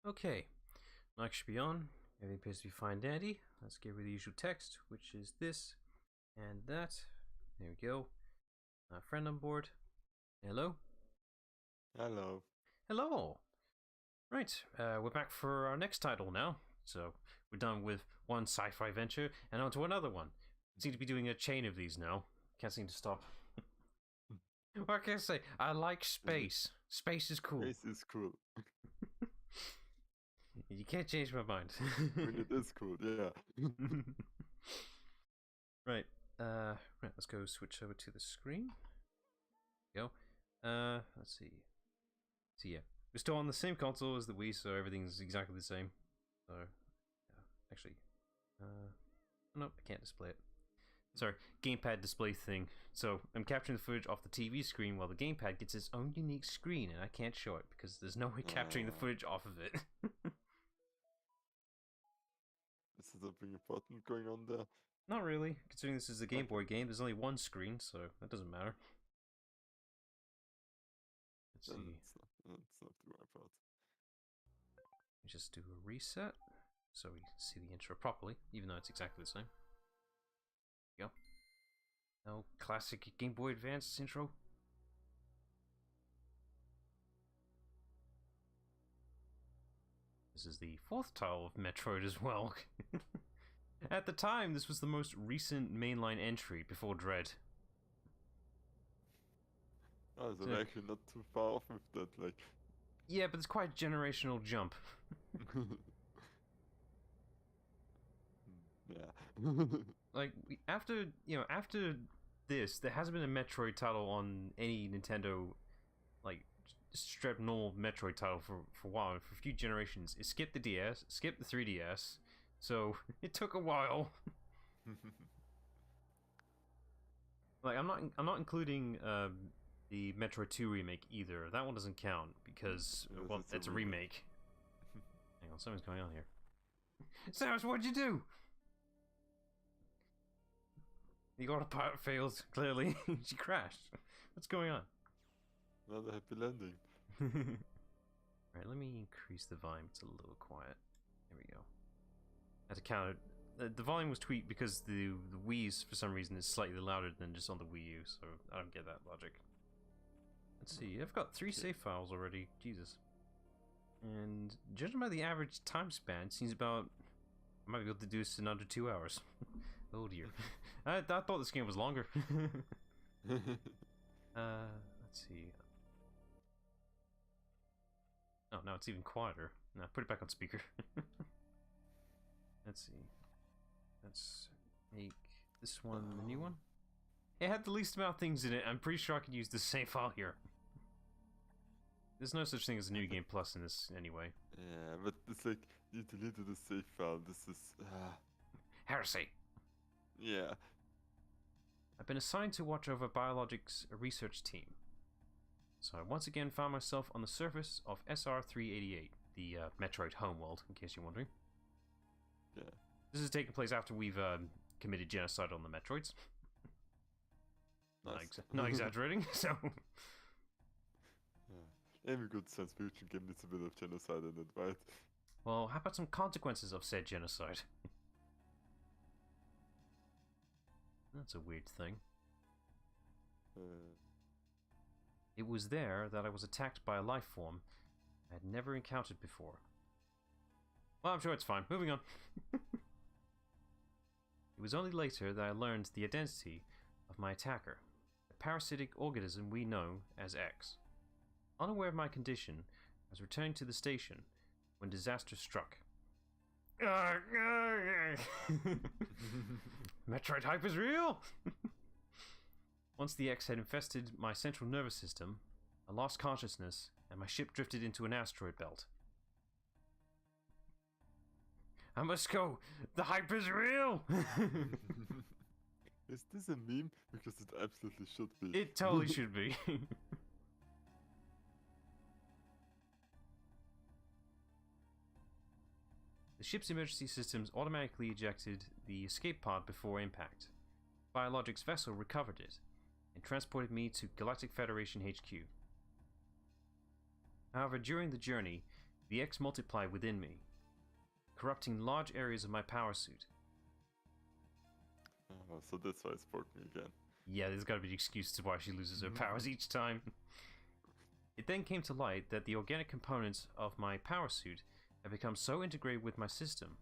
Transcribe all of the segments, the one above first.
Okay, mic should be on. Everything appears to be fine dandy. Let's get rid of the usual text, which is this and that. There we go. Friend on board. Hello. Hello. Hello. Right, we're back for our next title now. So we're done with one sci-fi venture and on to another one. We seem to be doing a chain of these now. Can't seem to stop. What can I say? I like space. Space is cool. Space is cool. You can't change my mind. When it is cool, yeah. Right. Right. Let's go switch over to the screen. Go. Let's see. So yeah, we're still on the same console as the Wii, so everything's exactly the same. So, yeah. Actually, nope, I can't display it. Sorry, gamepad display thing. So I'm capturing the footage off the TV screen while the gamepad gets its own unique screen, and I can't show it because there's no way capturing the footage off of it. Is there something important going on there? Not really, considering this is a Game Boy game. There's only one screen, so that doesn't matter. Let's see. It's not too about. Just do a reset so we see the intro properly, even though it's exactly the same. There we go. No classic Game Boy Advance intro. This is the fourth title of Metroid as well. At the time, this was the most recent mainline entry before Dread. Oh, so we're actually not too far off with that, like. Yeah, but it's quite a generational jump. Yeah. Like, after this, there hasn't been a Metroid title on any Nintendo, like, straight normal Metroid title for a while, for a few generations. It skipped the DS, skipped the 3DS, so it took a while. Like, I'm not including the Metroid 2 remake either. That one doesn't count because, yes, well, it's a remake. Hang on, something's going on here. Samus, what'd you do? The autopilot failed, clearly. She crashed. What's going on? Not a happy landing. Alright, let me increase the volume. It's a little quiet. There we go. I had to count it. The volume was tweaked because the Wii's, for some reason, is slightly louder than just on the Wii U, so I don't get that logic. Let's see, I've got 3 save files already. Jesus. And judging by the average time span, it seems about... I might be able to do this in under 2 hours. Oh dear. I thought this game was longer. Let's see. Oh, now it's even quieter. Now put it back on speaker. Let's see. Let's make this one the new one. It had the least amount of things in it. I'm pretty sure I could use the same file here. There's no such thing as a New Game Plus in this anyway. Yeah, but it's like, you deleted the save file. This is... Heresy! Yeah. I've been assigned to watch over Biologics' research team. So I once again found myself on the surface of SR-388, the Metroid homeworld, in case you're wondering. Yeah. This is taking place after we've committed genocide on the Metroids. Nice. Not exaggerating, so... Yeah. Every good science fiction game needs a bit of genocide in it, right? Well, how about some consequences of said genocide? That's a weird thing. It was there that I was attacked by a life form I had never encountered before. Well, I'm sure it's fine. Moving on. It was only later that I learned the identity of my attacker, a parasitic organism we know as X. Unaware of my condition, I was returning to the station when disaster struck. Metroid hype is real! Once the X had infested my central nervous system, I lost consciousness and my ship drifted into an asteroid belt. I must go! The hype is real! Is this a meme? Because it absolutely should be. It totally should be. The ship's emergency systems automatically ejected the escape pod before impact. Biologics vessel recovered it and transported me to Galactic Federation HQ. However, during the journey, The X multiplied within me, corrupting large areas of my power suit. Oh, so that's why it's broken again. Yeah, there's gotta be excuses why she loses her powers each time. It then came to light that the organic components of my power suit had become so integrated with my system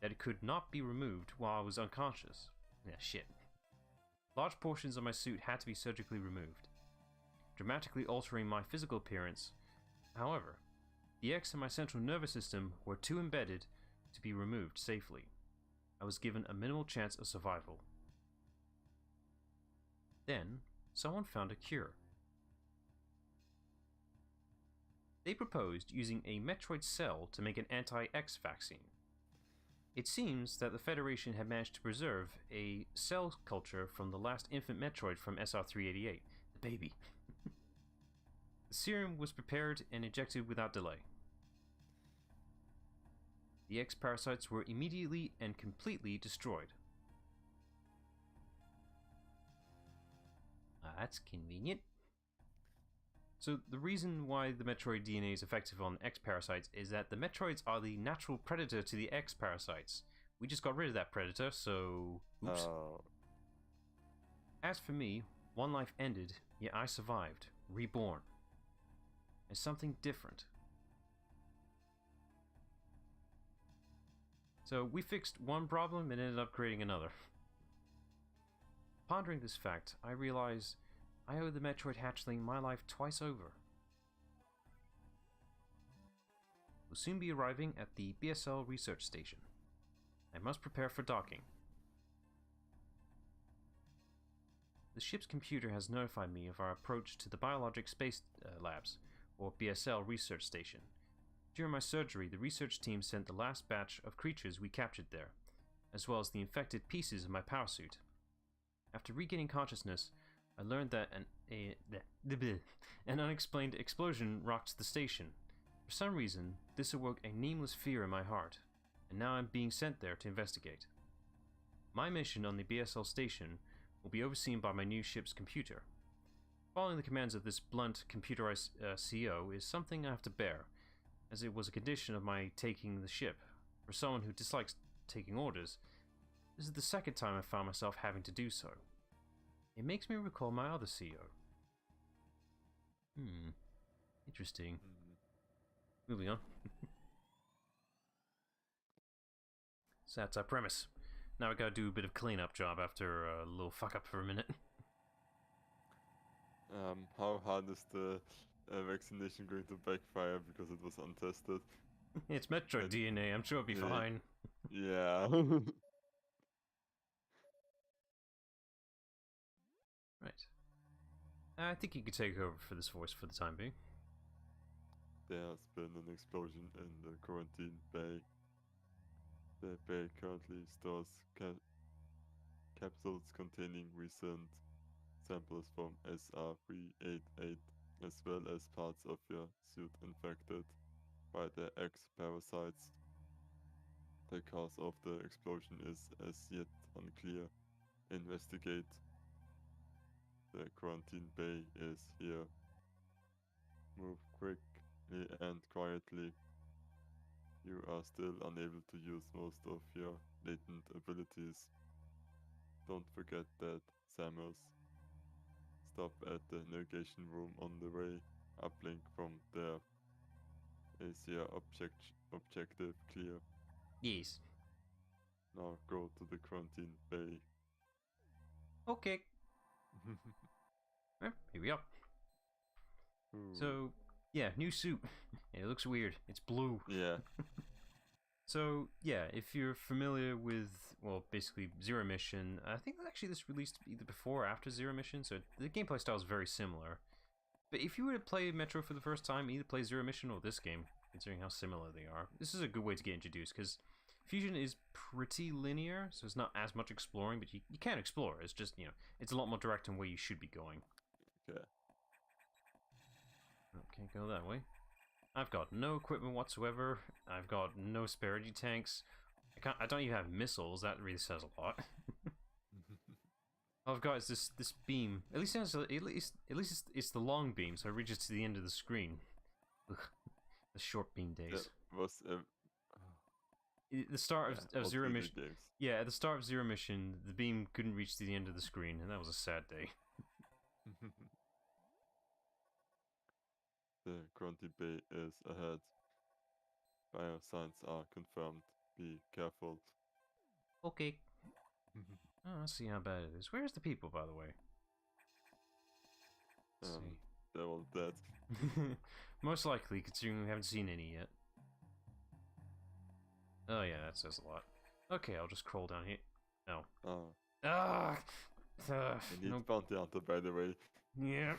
that it could not be removed while I was unconscious. Yeah, shit. Large portions of my suit had to be surgically removed, dramatically altering my physical appearance. However, the X in my central nervous system were too embedded to be removed safely. I was given a minimal chance of survival. Then, someone found a cure. They proposed using a Metroid cell to make an anti-X vaccine. It seems that the Federation had managed to preserve a cell culture from the last infant Metroid from SR388, the baby. The serum was prepared and injected without delay. The X parasites were immediately and completely destroyed. That's convenient. So the reason why the Metroid DNA is effective on X parasites is that the Metroids are the natural predator to the X parasites. We just got rid of that predator, so oops. As for me, one life ended, yet I survived, reborn as something different. So we fixed one problem and ended up creating another. Pondering this fact, I realize I owe the Metroid hatchling my life twice over. We'll soon be arriving at the BSL research station. I must prepare for docking. The ship's computer has notified me of our approach to the Biologic Space Labs, or BSL research station. During my surgery, the research team sent the last batch of creatures we captured there, as well as the infected pieces of my power suit. After regaining consciousness, I learned that an unexplained explosion rocked the station. For some reason, this awoke a nameless fear in my heart, and now I'm being sent there to investigate. My mission on the BSL station will be overseen by my new ship's computer. Following the commands of this blunt, computerized CO is something I have to bear, as it was a condition of my taking the ship. For someone who dislikes taking orders, this is the second time I found myself having to do so. It makes me recall my other CO. Interesting. Moving on. So that's our premise. Now we gotta do a bit of cleanup job after a little fuck up for a minute. How hard is the vaccination going to backfire because it was untested? It's Metroid DNA, I'm sure it'll be fine. Yeah. Right. I think you could take over for this voice for the time being. There has been an explosion in the quarantine bay. The bay currently stores capsules containing recent samples from SR388, as well as parts of your suit infected by the X parasites. The cause of the explosion is as yet unclear. Investigate. The quarantine bay is here. Move quickly and quietly. You are still unable to use most of your latent abilities. Don't forget that, Samus. Stop at the navigation room on the way. Uplink from there. Is your objective clear? Yes. Now go to the quarantine bay. Okay. Well, here we are. So, yeah, new suit. It looks weird. It's blue. Yeah. So, yeah, if you're familiar with, well, basically Zero Mission, I think actually this released either before or after Zero Mission, so the gameplay style is very similar. But if you were to play Metro for the first time, either play Zero Mission or this game, considering how similar they are, this is a good way to get introduced, because Fusion is pretty linear, so it's not as much exploring, but you can explore. It's just, you know, it's a lot more direct in where you should be going. Okay. Oh, can't go that way. I've got no equipment whatsoever. I've got no spare energy tanks. I don't even have missiles. That really says a lot. All I've got is this beam. At least it's the long beam, so it reaches to the end of the screen. Ugh. The short beam days. That was The start of all Zero 3D Mission. games. Yeah, at the start of Zero Mission, the beam couldn't reach to the end of the screen, and that was a sad day. The Grunty Bay is ahead. Fire signs are confirmed. Be careful. Okay. Oh, let's see how bad it is. Where's the people, by the way? Let's see. They're all dead. Most likely, considering we haven't seen any yet. Oh yeah, that says a lot. Okay, I'll just crawl down here. No. Ah! We need bounty hunter, by the way. Yeah.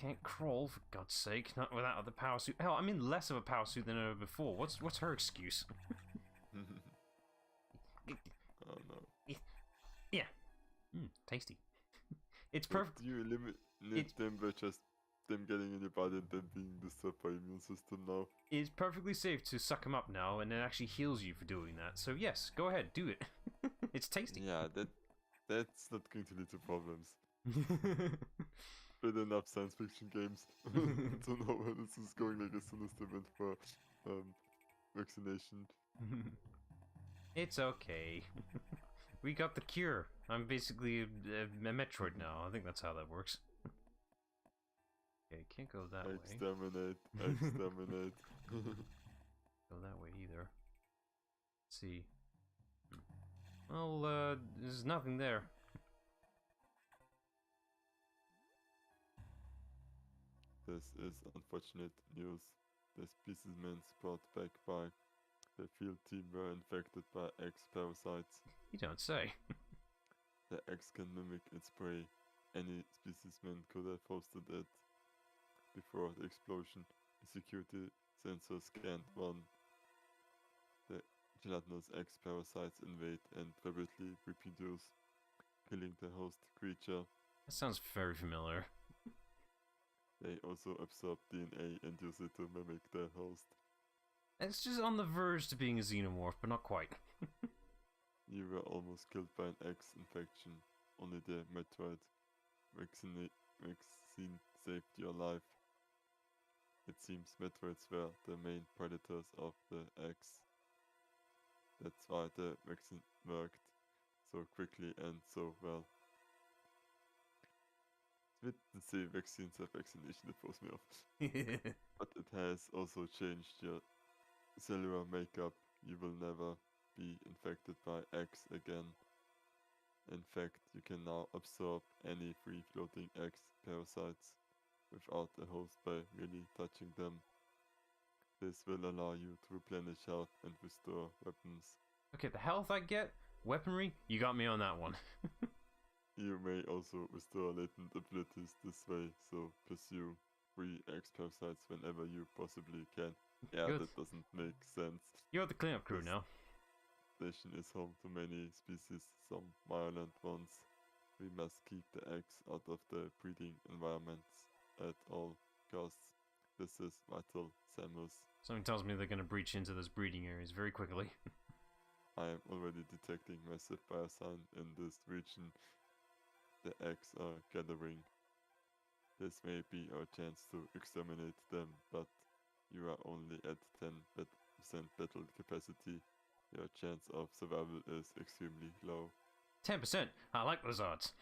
Can't crawl, for God's sake, not without the power suit. Hell, I'm in less of a power suit than ever before. What's her excuse? Oh no. Yeah. Tasty. It's perfect. Do you eliminate them by just them getting in your body and then being disturbed by immune system now? It's perfectly safe to suck them up now, and it actually heals you for doing that. So yes, go ahead, do it. It's tasty. Yeah, that's not going to lead to problems. Been enough science fiction games to know where this is going, like a sinister event for vaccination. It's okay. We got the cure. I'm basically a Metroid now. I think that's how that works. Okay, can't go that way. Exterminate. Go that way either. Let's see. Well, there's nothing there. This is unfortunate news. The specimens brought back by the field team were infected by X parasites. You don't say. The X can mimic its prey. Any specimen could have hosted it. Before the explosion, a security sensor scanned one. The gelatinous X parasites invade and rapidly reproduce, killing the host creature. That sounds very familiar. They also absorb DNA and use it to mimic their host. It's just on the verge to being a xenomorph, but not quite. You were almost killed by an X infection. Only the Metroid vaccine saved your life. It seems Metroids were the main predators of the X. That's why the vaccine worked so quickly and so well. With the say vaccines or vaccination, it throws me off. But it has also changed your cellular makeup. You will never be infected by X again. In fact, you can now absorb any free-floating X parasites without a host by merely touching them. This will allow you to replenish health and restore weapons. Okay, the health I get, weaponry, you got me on that one. You may also restore latent abilities this way, so pursue free X parasites whenever you possibly can. Yeah, Good. that doesn't make sense. You're the cleanup crew This now. station is home to many species, some violent ones. We must keep the X out of the breeding environments at all costs. This is vital, Samus. Something tells me they're going to breach into those breeding areas very quickly. I am already detecting massive biosign in this region. The X are gathering. This may be our chance to exterminate them, but you are only at 10% battle capacity. Your chance of survival is extremely low. 10%! I like those odds.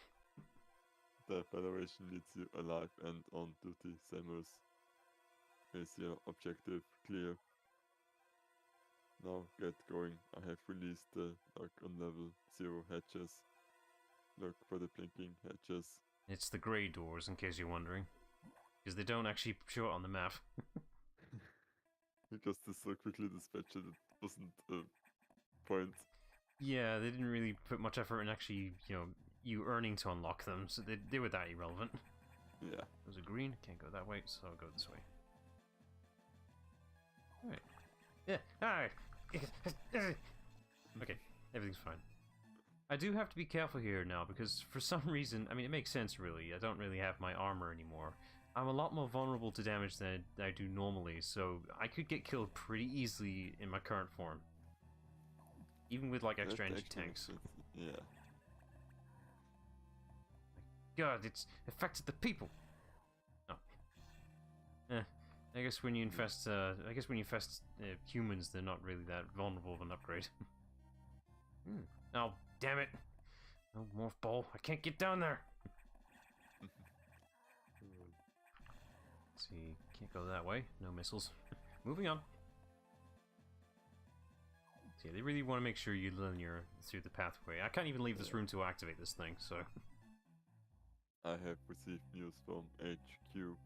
The Federation needs you alive and on duty, Samus. Is your objective clear? Now get going. I have released the lock on level 0 hatches. Look for the blinking hatches. It's the grey doors, in case you're wondering. Because they don't actually show it on the map. Because this so quickly dispatched it wasn't a point. Yeah, they didn't really put much effort in actually, you earning to unlock them, so they were that irrelevant. Yeah. There's a green, can't go that way, so I'll go this way. Alright. Yeah, alright. Okay, everything's fine. I do have to be careful here now, because for some reason, I mean, it makes sense really, I don't really have my armor anymore. I'm a lot more vulnerable to damage than I do normally, so I could get killed pretty easily in my current form. Even with like extra energy tanks. Yeah. God, it's affected the people! Oh. I guess when you infest, humans, they're not really that vulnerable of an upgrade. Oh, damn it! No morph ball. I can't get down there. Let's see, can't go that way. No missiles. Moving on. So yeah, they really want to make sure you linear through the pathway. I can't even leave this room to activate this thing, so. I have received news from HQ.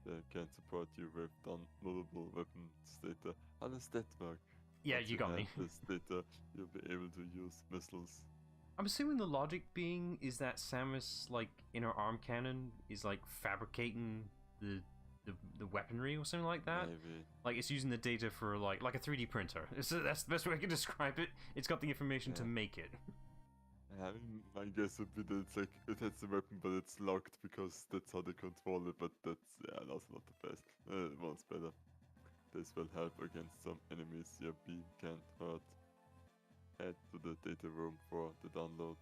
They can support you with downloadable weapons data. How does that work? Yeah, Once you got me. This data, you'll be able to use missiles. I'm assuming the logic being is that Samus, like, inner arm cannon is, like, fabricating the weaponry or something like that. Maybe. Like, it's using the data for, like a 3D printer. That's the best way I can describe it. It's got the information to make it. I mean, my guess would be that it's like, it has the weapon, but it's locked because that's how they control it, but that's not the best. One's better. This will help against some enemies your beam can't hurt. Head to the data room for the download.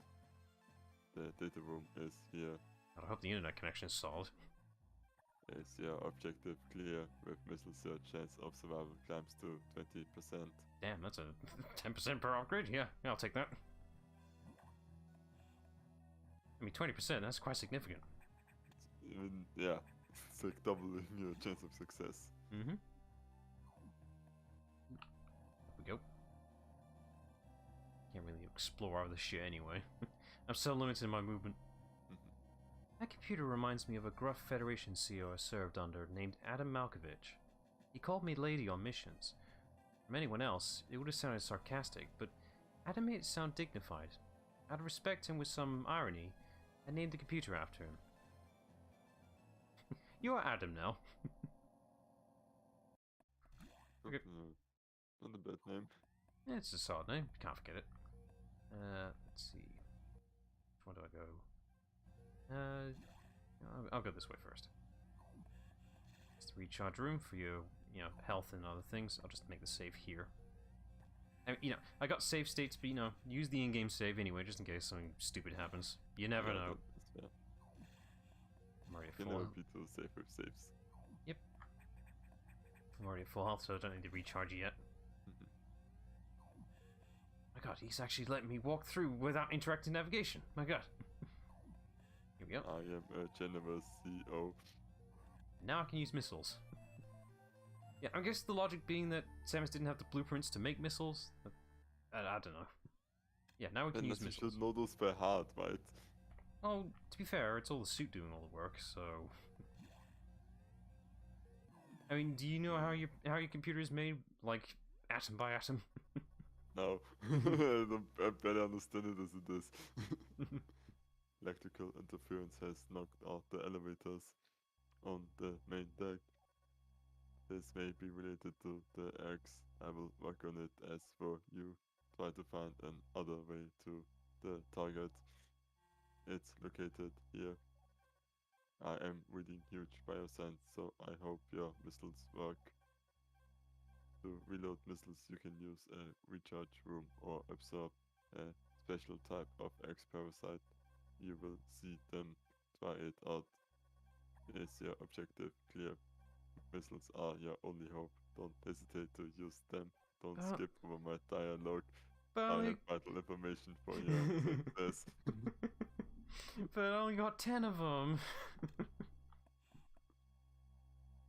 The data room is here. I hope the internet connection is solid. Is your objective clear? With missiles, your chance of survival climbs to 20%. Damn, that's a 10% per upgrade? Yeah, I'll take that. I mean, 20%, that's quite significant. It's like doubling your chance of success. Mm-hmm. There we go. Can't really explore all this shit anyway. I'm so limited in my movement. That computer reminds me of a gruff Federation CO I served under named Adam Malkovich. He called me lady on missions. From anyone else, it would have sounded sarcastic, but Adam made it sound dignified. Out of respect and with some irony, I named the computer after him. You are Adam now. Okay. Not a bad name. Yeah, it's a solid name. Can't forget it. Let's see. Where do I go? I'll go this way first. It's the recharge room for your, health and other things. I'll just make the save here. I mean, I got save states, but use the in-game save anyway, just in case something stupid happens. You never know. I'm already at full health. You never be too safe with saves. Yep. I'm already at full health, so I don't need to recharge yet. My god, he's actually letting me walk through without interactive navigation. My god. Here we go. I am a generous CO. Now I can use missiles. Yeah, I guess the logic being that Samus didn't have the blueprints to make missiles. I don't know. Yeah, now we can use missiles. You should know those by heart, right? Oh, to be fair, it's all the suit doing all the work, so... I mean, do you know how your computer is made, like, atom by atom? No. I better understand it as it is. Electrical interference has knocked out the elevators on the main deck. This may be related to the X. I will work on it as for you. Try to find another way to the target. It's located here. I am reading huge biosense, so I hope your missiles work. To reload missiles, you can use a recharge room or absorb a special type of X-parasite. You will see them. Try it out. Is your objective clear? Missiles are your only hope. Don't hesitate to use them. Don't skip over my dialogue. I have vital information for your success. But I only got 10 of them.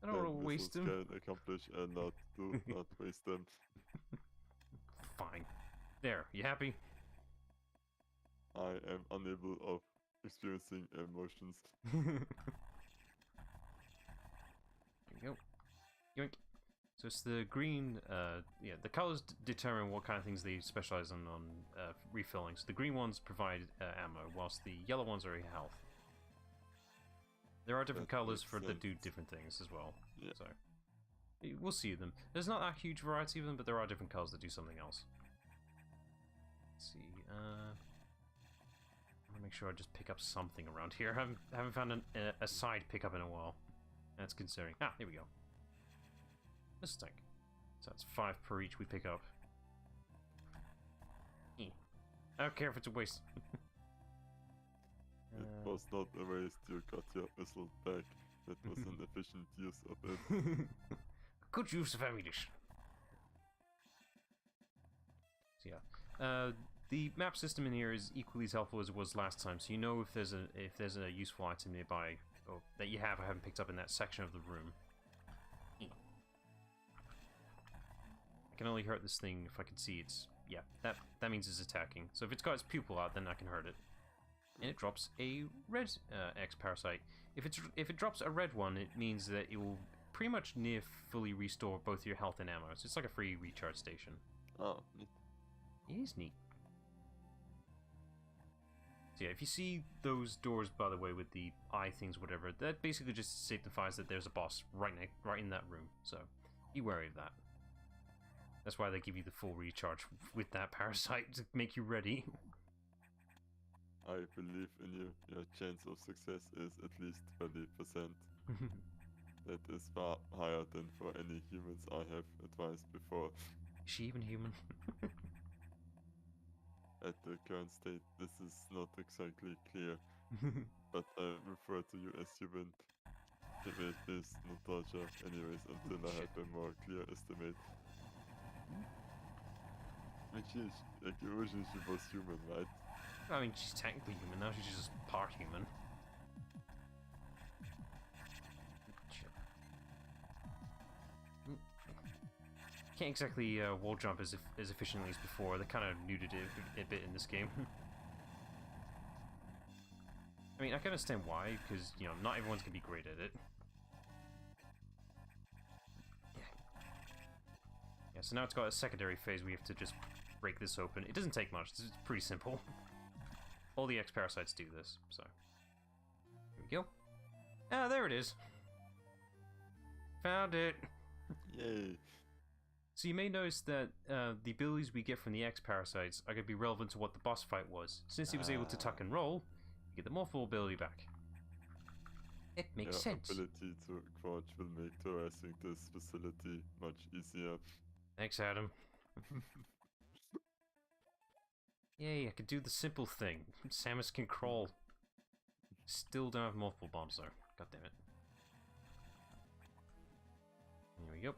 I don't want to waste them. Can accomplish a lot. Do not waste them. Fine. There, you happy? I am unable of experiencing emotions. There you go. Yoink. So it's the green, the colors determine what kind of things they specialize on refilling. So the green ones provide ammo, whilst the yellow ones are health. There are different colors that do different things as well. Yeah. So we'll see them. There's not a huge variety of them, but there are different colors that do something else. Let's see. I want to make sure I just pick up something around here. I haven't found a side pickup in a while. That's concerning. Ah, here we go. This tank. So that's 5 per each we pick up. I don't care if it's a waste. It was not a waste, you got your missile back. That was an efficient use of it. Good use of ammunition. So yeah, the map system in here is equally as helpful as it was last time. So you know if there's a useful item nearby, or that you have or haven't picked up in that section of the room. I can only hurt this thing if I can see it's... Yeah, that means it's attacking. So if it's got its pupil out, then I can hurt it. And it drops a red X parasite. If it drops a red one, it means that it will pretty much near fully restore both your health and ammo. So it's like a free recharge station. Oh, neat. It is neat. So yeah, if you see those doors, by the way, with the eye things, whatever, that basically just signifies that there's a boss right in that room. So be wary of that. That's why they give you the full recharge with that parasite to make you ready. I believe in you. Your chance of success is at least 30%. That is far higher than for any humans I have advised before. Is she even human? At the current state, this is not exactly clear, but I refer to you as human. It is nostalgia, anyways, until I have a more clear estimate. Like, originally she was human, right? I mean, she's technically human now, she's just part human. Can't exactly wall jump as efficiently as before. They kind of neutered it a bit in this game. I mean, I can understand why, because, you know, not everyone's going to be great at it. Yeah, so now it's got a secondary phase where you have to just break this open. It doesn't take much, it's pretty simple. All the X-Parasites do this, so... Here we go. Ah, there it is! Found it! Yay! So you may notice that the abilities we get from the X-Parasites are going to be relevant to what the boss fight was. Since he was able to tuck and roll, you get the morphal ability back. It makes sense. Ability to crouch will make terrorizing this facility much easier. Thanks, Adam. Yay, I could do the simple thing. Samus can crawl. Still don't have multiple bombs though. God damn it. Here we go.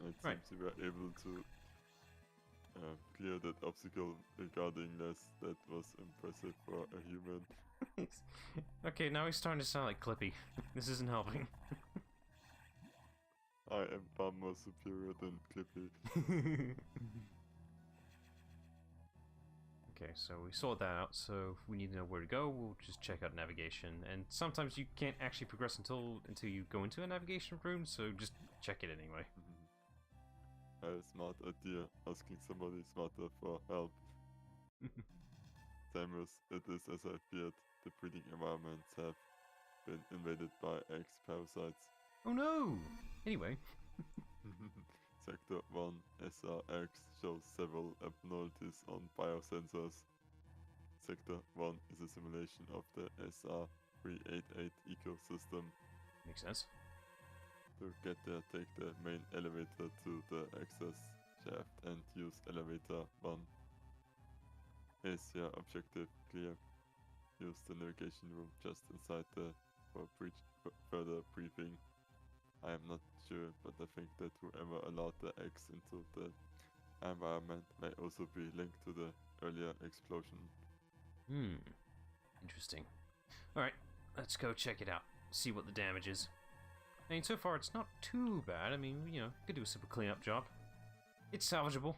It seems we were able to clear that obstacle regarding this. That was impressive for a human. Okay, now he's starting to sound like Clippy. This isn't helping. I am far more superior than Clippy. Okay, so we sorted that out, so if we need to know where to go, we'll just check out navigation. And sometimes you can't actually progress until you go into a navigation room, so just check it anyway. A smart idea, asking somebody smarter for help. Samus, it is as I feared. The breeding environments have been invaded by X-Parasites. Oh no! Anyway. Sector 1 SRX shows several abnormalities on biosensors. Sector 1 is a simulation of the SR388 ecosystem. Makes sense. To get there, take the main elevator to the access shaft and use elevator 1. Is your objective clear? Use the navigation room just inside for further briefing. I am not sure, but I think that whoever allowed the X into the environment may also be linked to the earlier explosion. Interesting. Alright, let's go check it out. See what the damage is. I mean, so far it's not too bad. I mean, you know, could do a simple cleanup job. It's salvageable.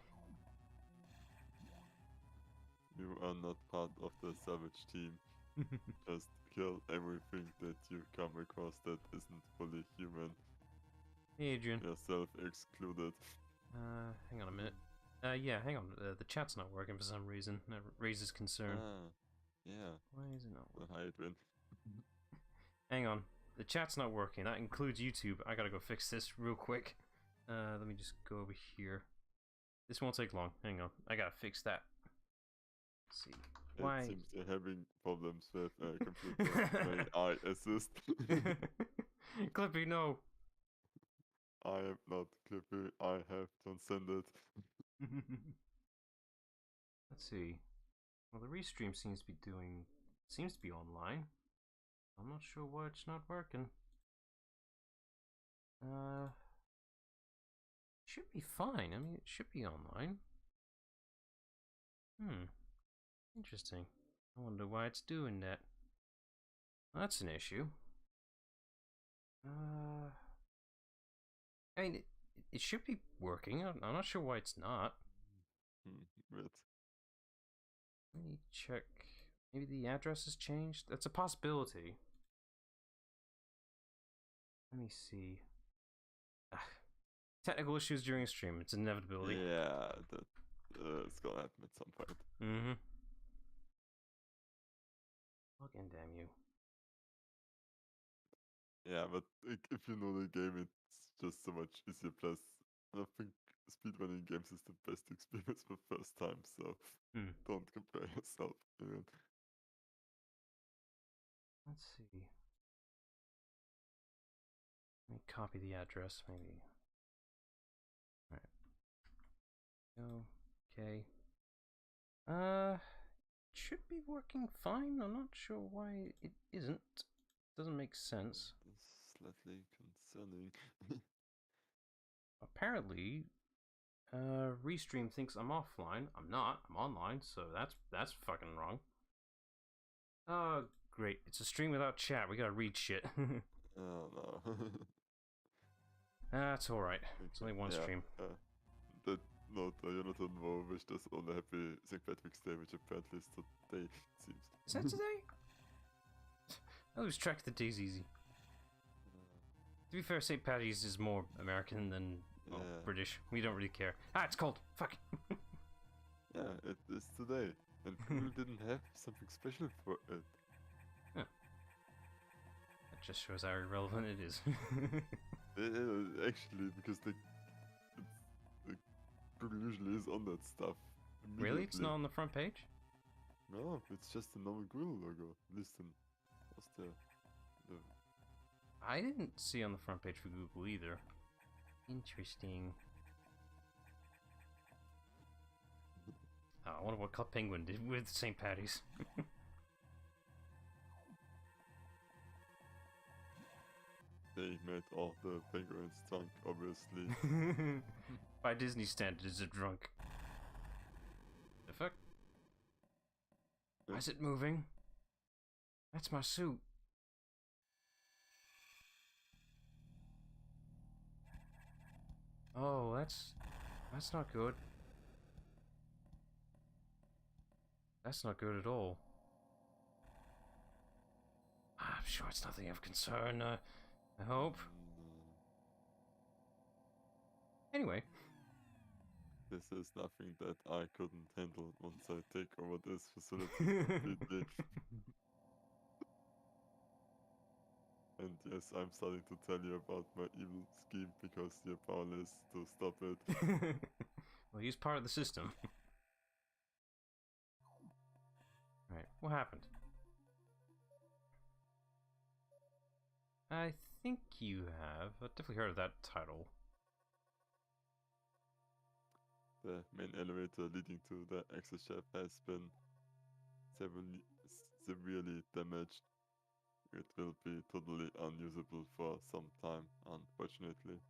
You are not part of the salvage team. Just kill everything that you come across that isn't fully human. Hey, Adrian. Yourself excluded. Hang on a minute. Yeah, hang on. The chat's not working for some reason. That raises concern. Yeah. Why is it not working? Hi, Adrian. Hang on. The chat's not working. That includes YouTube. I gotta go fix this real quick. Let me just go over here. This won't take long. Hang on. I gotta fix that. Let's see. Why? It seems you're having problems with computer AI assist. Clippy, no. I am not Clippy. I have transcended. Let's see. Well, the restream seems to be online. I'm not sure why it's not working. Should be fine. I mean, it should be online. Interesting. I wonder why it's doing that. Well, that's an issue. I mean, it should be working. I'm not sure why it's not. Weird. Let me check. Maybe the address has changed? That's a possibility. Let me see. Technical issues during a stream. It's an inevitability. Yeah, that it's gonna happen at some point. Mm-hmm. Log in, damn you. Yeah, but if you know the game, it's just so much easier. Plus, I think speedrunning games is the best experience for first time, so don't compare yourself. Let's see. Let me copy the address, maybe. Alright. Okay. Should be working fine. I'm not sure why it isn't. Doesn't make sense. Slightly concerning. Apparently, Restream thinks I'm offline. I'm not. I'm online, so that's fucking wrong. Oh, great. It's a stream without chat. We gotta read shit. Oh no. That's alright. It's only one stream. That note, Jonathan Moe wished us all a happy St. Patrick's Day, which apparently is today, it seems. Is that today? I lose track of the days easy. To be fair, St. Patty's is more American than British. We don't really care. Ah, it's cold. Fuck. Yeah, it is today. And Google didn't have something special for it. Huh. That just shows how irrelevant it is. Actually, because Google usually is on that stuff. Really? It's not on the front page? No, it's just a normal Google logo. Listen, what's the I didn't see on the front page for Google either. Interesting. Oh, I wonder what Club Penguin did with St. Patty's. They made all the penguins drunk, obviously. By Disney standards, they're drunk. The fuck? Why is it moving? That's my suit. Oh, that's not good. That's not good at all. I'm sure it's nothing of concern, I hope. Anyway. This is nothing that I couldn't handle once I take over this facility completely. And yes, I'm starting to tell you about my evil scheme because you're powerless to stop it. Well, he's part of the system. Alright, what happened? I think you have. I've definitely heard of that title. The main elevator leading to the access shaft has been severely damaged. It will be totally unusable for some time, unfortunately.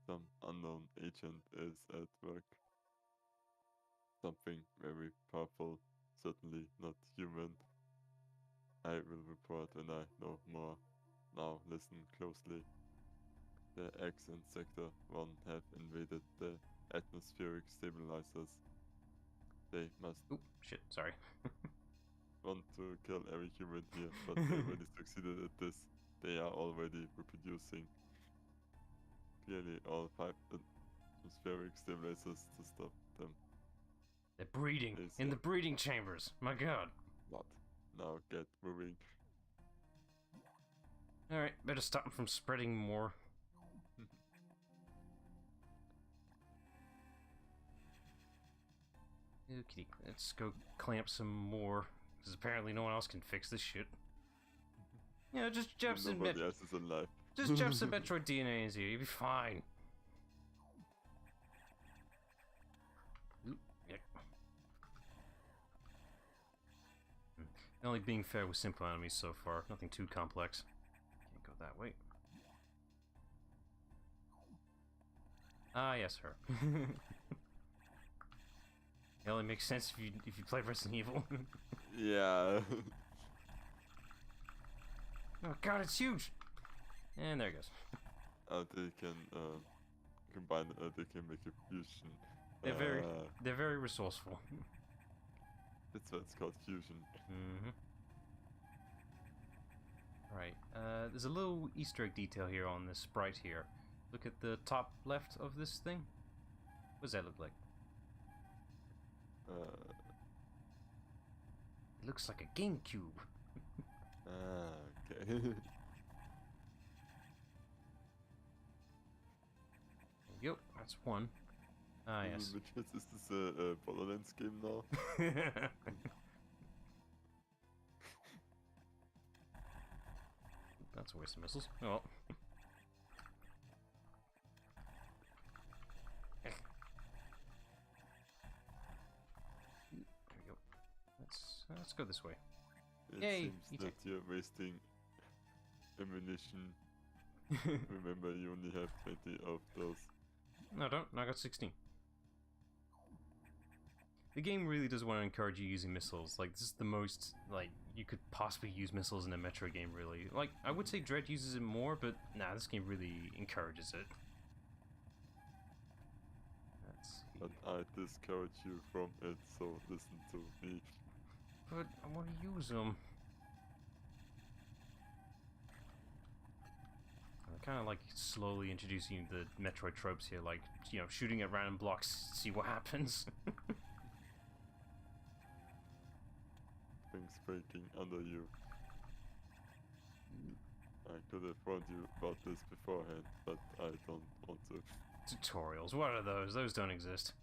Some unknown agent is at work. Something very powerful, certainly not human. I will report when I know more. Now listen closely. The X and Sector 1 have invaded the atmospheric stabilizers. They must shit, sorry. want to kill every human here, but they already succeeded at this. They are already reproducing. Clearly all 5 atmospheric stabilizers to stop them. They're breeding in the breeding chambers. My god. What? Now get moving. Alright, better stop them from spreading more. Okay, let's go clamp some more. Because apparently no one else can fix this shit. You know, just jab some Just jab some Metroid DNA into you, you'll be fine. Oop, yeah. Only being fair with simple enemies so far, nothing too complex. Can't go that way. Ah, yes, her. It only makes sense if you play Resident Evil. Yeah. Oh god, it's huge! And there it goes. They can combine. They can make a fusion. They're very resourceful. That's why it's called fusion. Mm-hmm. Right. There's a little Easter egg detail here on this sprite here. Look at the top left of this thing. What does that look like? It looks like a GameCube. Okay. There you go. That's one. Ah, yes. Is this a Borderlands game now? That's a waste of missiles. Oh. There we go. Let's go this way. It Yay, seems that you're wasting ammunition. Remember, you only have 20 of those. No, don't. I got 16. The game really does want to encourage you using missiles. Like, this is the most, like, you could possibly use missiles in a Metroid game, really. Like, I would say Dread uses it more, but nah, this game really encourages it. Let's see. But I discourage you from it, so listen to me. But I want to use them. I'm kind of like slowly introducing the Metroid tropes here, like, you know, shooting at random blocks, see what happens. Things breaking under you. I could have warned you about this beforehand, but I don't want to. Tutorials, what are those? Those don't exist.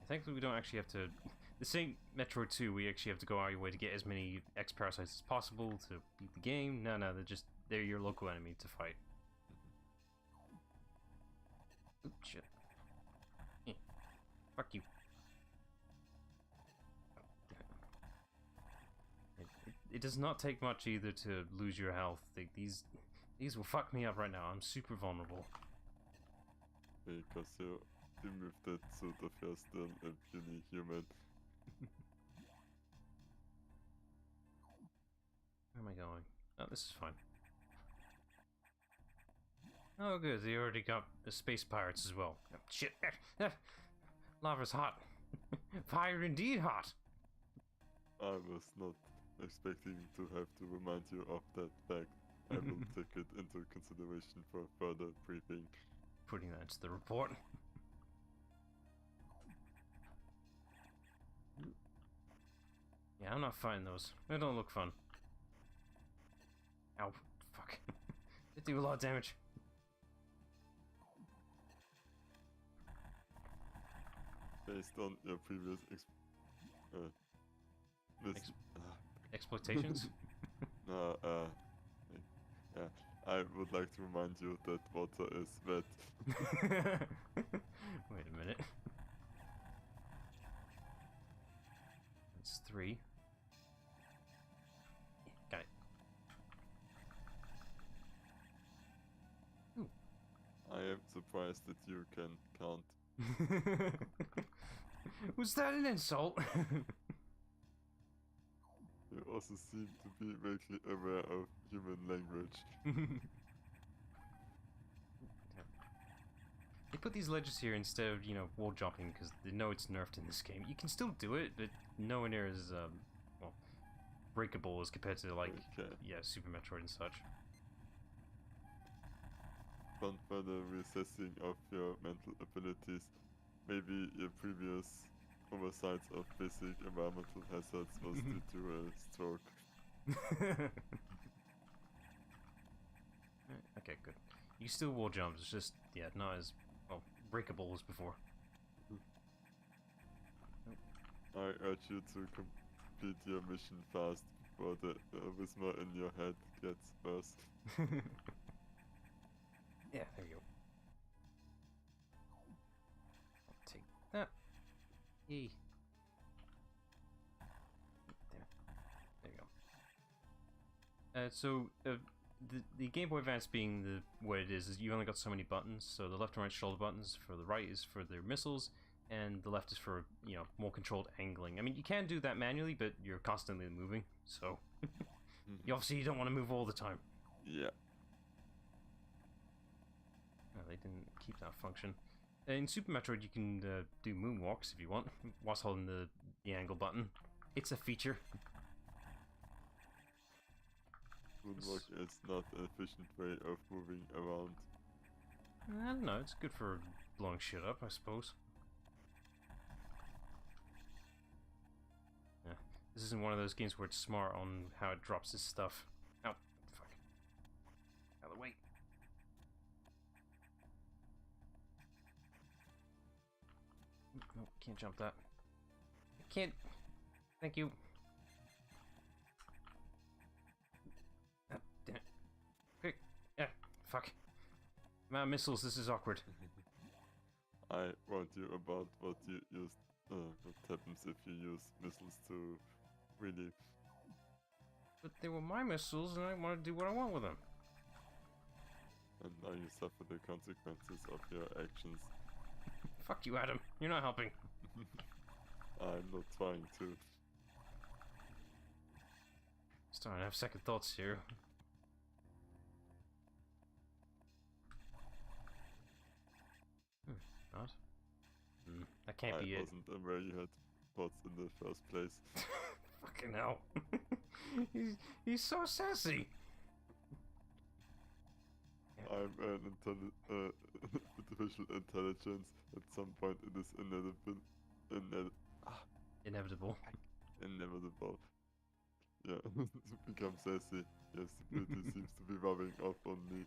I think that we don't actually have to... The same Metroid 2, we actually have to go out of your way to get as many X-Parasites as possible to beat the game. No, they're your local enemy to fight. Oops, shit. Fuck you. It does not take much either to lose your health. These will fuck me up right now. I'm super vulnerable. Because you removed that suit of yours, still a puny human. Where am I going? Oh, this is fine. Oh, good. They already got the space pirates as well. Oh, shit. Lava's hot. Fire indeed hot. I was not expecting to have to remind you of that fact. I will take it into consideration for further briefing. Putting that into the report. Yeah, I'm not fighting those. They don't look fun. Ow. Fuck. They do a lot of damage. Based on your previous Exploitations? Yeah, I would like to remind you that water is wet. Wait a minute. That's 3. Got it. Ooh. I am surprised that you can count. Was that an insult? You also seem to be vaguely aware of human language. They put these ledges here instead of, you know, wall jumping because they know it's nerfed in this game. You can still do it, but nowhere near as, well, breakable as compared to, like, yeah, Super Metroid and such. Upon further reassessing of your mental abilities, maybe your previous oversights of basic environmental hazards was due to a stroke. Okay, good. You still wall jumps, it's just, yeah, not as, well, breakable as before. I urge you to complete your mission fast before the whisper in your head gets worse. Yeah, there you go. I'll take that. Yay. Damn it. There you go. the Game Boy Advance being what it is you only got so many buttons. So the left and right shoulder buttons. For the right is for their missiles, and the left is for more controlled angling. I mean, you can do that manually, but you're constantly moving, so you don't want to move all the time. Yeah. No, they didn't keep that function. In Super Metroid, you can do moonwalks if you want, whilst holding the angle button. It's a feature. Moonwalk is not an efficient way of moving around. I don't know, it's good for blowing shit up, I suppose. Yeah, this isn't one of those games where it's smart on how it drops its stuff. Ow, fuck. Out of the way. No, can't jump that. I can't. Thank you. Damn it. Quick. Yeah, fuck. My missiles, this is awkward. I warned you about what you used, what happens if you use missiles to really... But they were my missiles and I want to do what I want with them. And now you suffer the consequences of your actions. Fuck you, Adam. You're not helping. I'm not trying to. Starting to have second thoughts here. Not? That can't be it. I wasn't aware you had bots in the first place. Fucking hell. he's so sassy. I'm an artificial intelligence. At some point it is Inevitable. inevitable. Yeah, to become sassy. Yes, the beauty seems to be rubbing off on me.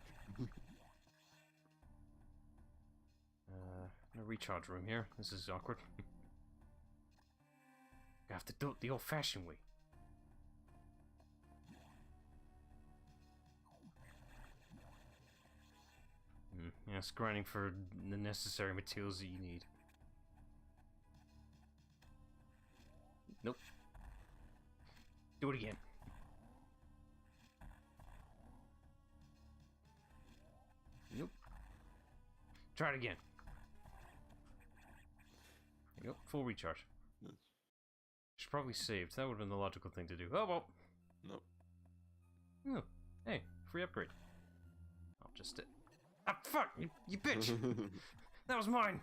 No recharge room here. This is awkward. I have to do it the old-fashioned way. Yeah, it's grinding for the necessary materials that you need. Nope. Do it again. Nope. Try it again. There you go. Full recharge. Yes. Should probably save. That would have been the logical thing to do. Oh well. No. Oh, hey, free upgrade. I'll just... Ah, fuck! You bitch! That was mine!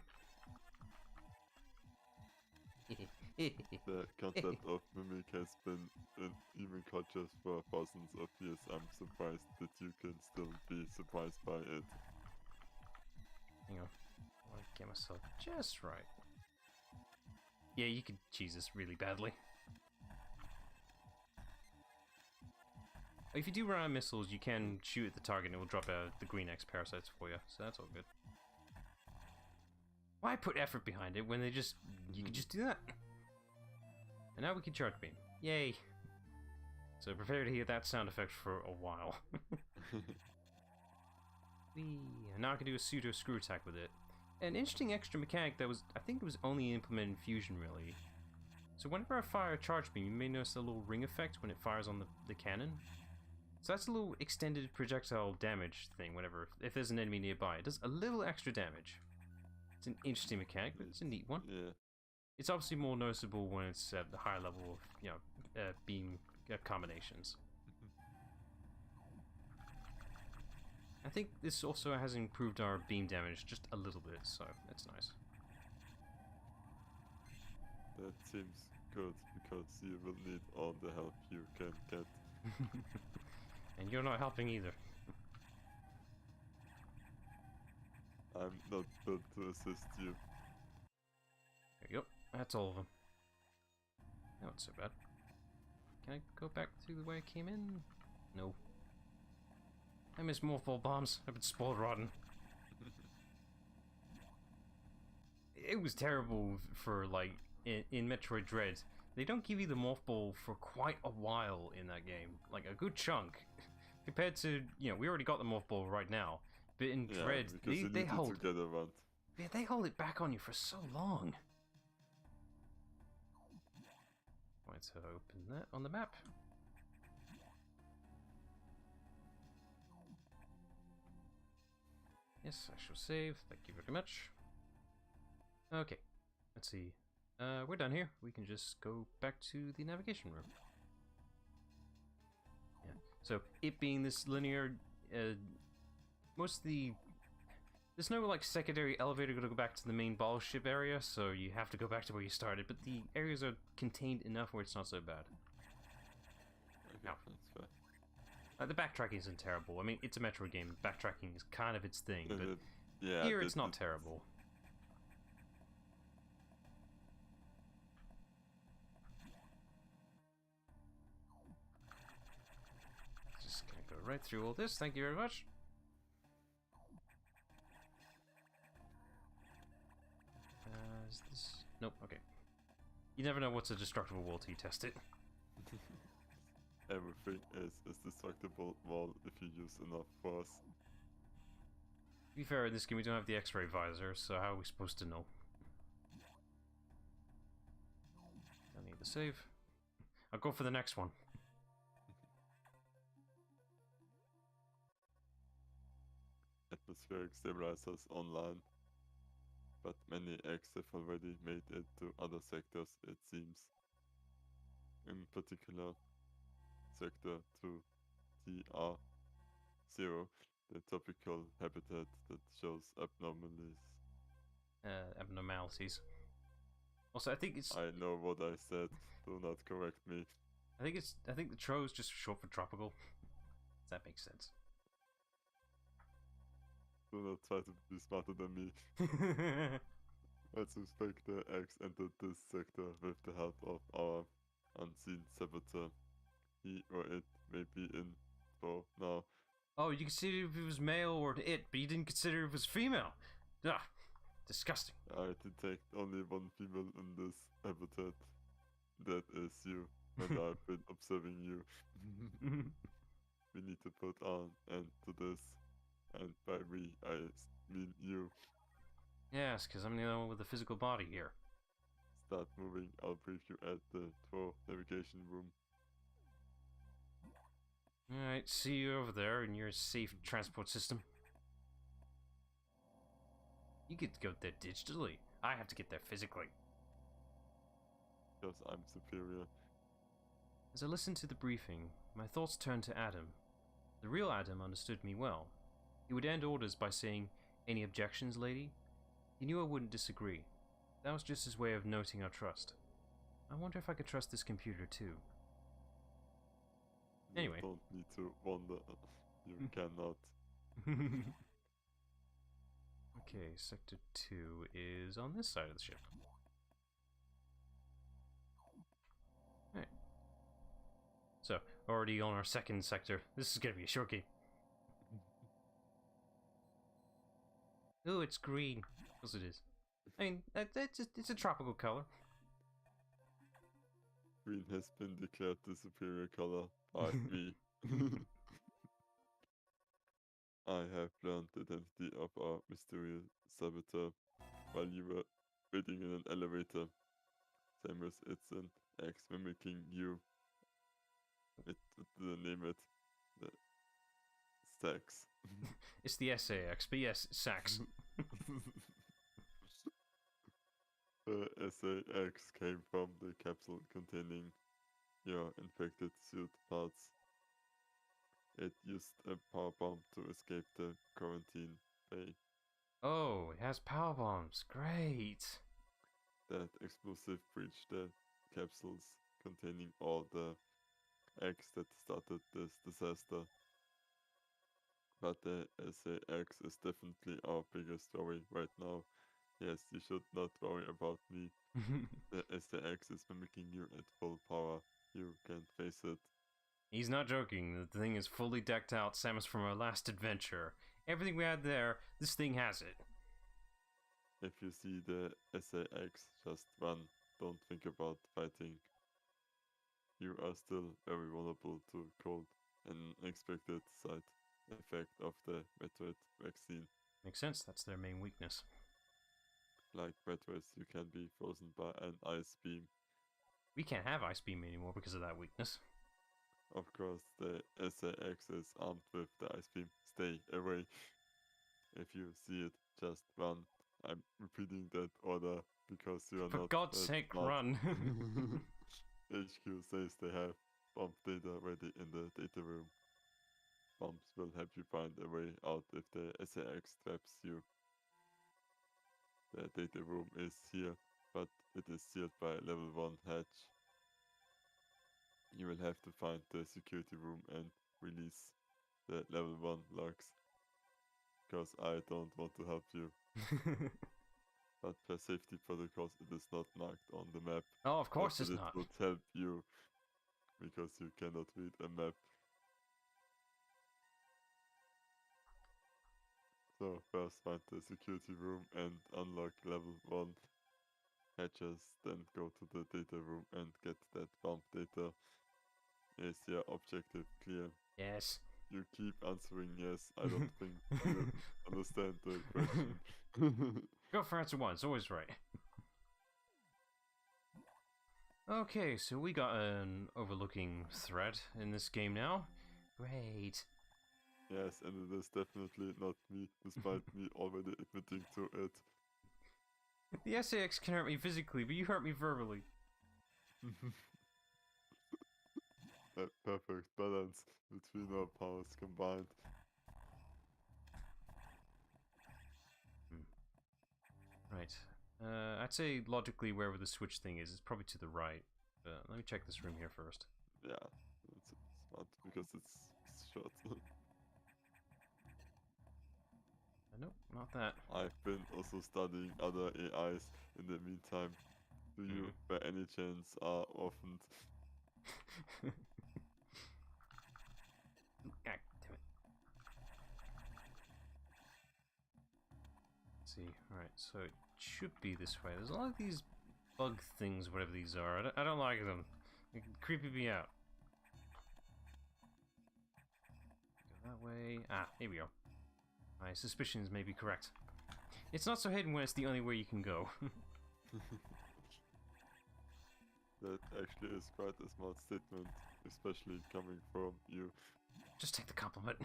The concept of mimic has been even conscious for thousands of years. I'm surprised that you can still be surprised by it. Hang on. I want to get myself just right. Yeah, you could cheese this really badly. If you do run out of missiles, you can shoot at the target and it will drop the green X parasites for you, so that's all good. Why put effort behind it when you could just do that? And now we can charge beam. Yay! So prepare to hear that sound effect for a while. Whee! And now I can do a pseudo screw attack with it. An interesting extra mechanic that I think it was only implemented in Fusion really. So whenever I fire a charge beam, you may notice a little ring effect when it fires on the cannon. So that's a little extended projectile damage thing if there's an enemy nearby. It does a little extra damage. It's an interesting mechanic, but it's a neat one. Yeah. It's obviously more noticeable when it's at the higher level of, beam combinations. I think this also has improved our beam damage just a little bit, so that's nice. That seems good, because you will need all the help you can get. And you're not helping either. I'm not built to assist you. There you go. That's all of them. Not so bad. Can I go back to the way I came in? No. I miss mothball bombs. I've been spoiled rotten. It was terrible for, like, in Metroid Dread. They don't give you the mothball for quite a while in that game. Like, a good chunk. Compared to, we already got the mothball right now. But in Dread, they hold... Yeah, they hold it back on you for so long. Going to open that on the map. Yes, I shall save. Thank you very much. Okay, let's see. We're done here. We can just go back to the navigation room. Yeah. So it being this linear, most of the there's no like secondary elevator to go back to the main battleship area, so you have to go back to where you started. But the areas are contained enough where it's not so bad. Okay, Now, that's fair. the backtracking isn't terrible. I mean, it's a Metroid game. Backtracking is kind of its thing, but Yeah, here it's not terrible. Just gonna go right through all this. Thank you very much. Is this? Nope. Okay. You never know what's a destructible wall till you test it. Everything is a destructible wall if you use enough force. To be fair, in this game we don't have the X-ray visor, so how are we supposed to know? Don't need the save. I'll go for the next one. Atmospheric stabilizers online, but many X have already made it to other sectors, it seems. In particular, Sector 2 TR0, the tropical habitat that shows Abnormalities. Also, I think it's. I know what I said. Do not correct me. I think the TRO is just short for tropical. Does that make sense? Do not try to be smarter than me. I suspect the X entered this sector with the help of our unseen saboteur. He or it may be in for now. Oh, you considered if it was male or it, but you didn't consider if it was female. Ugh, disgusting. I detect only one female in this habitat. That is you, and I've been observing you. We need to put an end to this, and by we, I mean you. Yes, because I'm the only one with a physical body here. Start moving, I'll brief you at the TRO navigation room. Alright, see you over there in your safe transport system. You get to go there digitally. I have to get there physically. Because I'm superior. As I listened to the briefing, my thoughts turned to Adam. The real Adam understood me well. He would end orders by saying, "Any objections, lady?" He knew I wouldn't disagree. That was just his way of noting our trust. I wonder if I could trust this computer too. Anyway. You don't need to wonder. You cannot. Okay, Sector 2 is on this side of the ship. Alright. So, already on our second sector. This is gonna be a short game. Oh, it's green. Of course it is. I mean, it's a tropical color. Green has been declared the superior color by me. I have learned the identity of our mysterious saboteur while you were waiting in an elevator. Samus, it's an X mimicking you. It didn't name it. The Sax. It's the SAX, but yes, Sax. The SAX came from the capsule containing your infected suit parts. It used a power bomb to escape the quarantine bay. Oh, it has power bombs. Great. That explosive breached the capsules containing all the eggs that started this disaster. But the SAX is definitely our biggest worry right now. Yes, you should not worry about me. The SAX is mimicking you at full power. You can't face it. He's not joking. The thing is fully decked out. Samus from our last adventure. Everything we had there, this thing has it. If you see the SAX, just run. Don't think about fighting. You are still very vulnerable to cold and unexpected side effect of the Metroid vaccine. Makes sense. That's their main weakness. Like Metroids, you can be frozen by an ice beam. We can't have Ice Beam anymore because of that weakness. Of course, the SAX is armed with the ice beam. Stay away. If you see it, just run. I'm repeating that order because you are For not God's that sake, smart. run! HQ says they have bomb data ready in the data room. Bombs will help you find a way out if the SAX traps you. The data room is here, but it is sealed by a level 1 hatch. You will have to find the security room and release the level 1 locks. Because I don't want to help you. But per safety protocols it is not marked on the map. Oh, of course it's It not. would help you. Because you cannot read a map. So first find the security room and unlock level 1 hatches, then go to the data room and get that bomb data. Is your objective clear? Yes. You keep answering yes. I don't think you understand the question. Go for answer one, it's always right. Okay, so we got an overlooking threat in this game now. Great. Yes, and it is definitely not me, despite me already admitting to it. The SAX can hurt me physically, but you hurt me verbally. A perfect balance between our powers combined. Right. I'd say logically wherever the switch thing is, it's probably to the right. Let me check this room here first. Yeah, it's smart because it's short. Nope, not that. I've been also studying other AIs in the meantime. Do you, by any chance, are orphaned? Ah, damn it. Let's see. Alright, so it should be this way. There's a lot of these bug things, whatever these are. I don't like them. They're creeping me out. Go that way. Ah, here we go. My suspicions may be correct. It's not so hidden when it's the only way you can go. That actually is quite a smart statement, especially coming from you. Just take the compliment.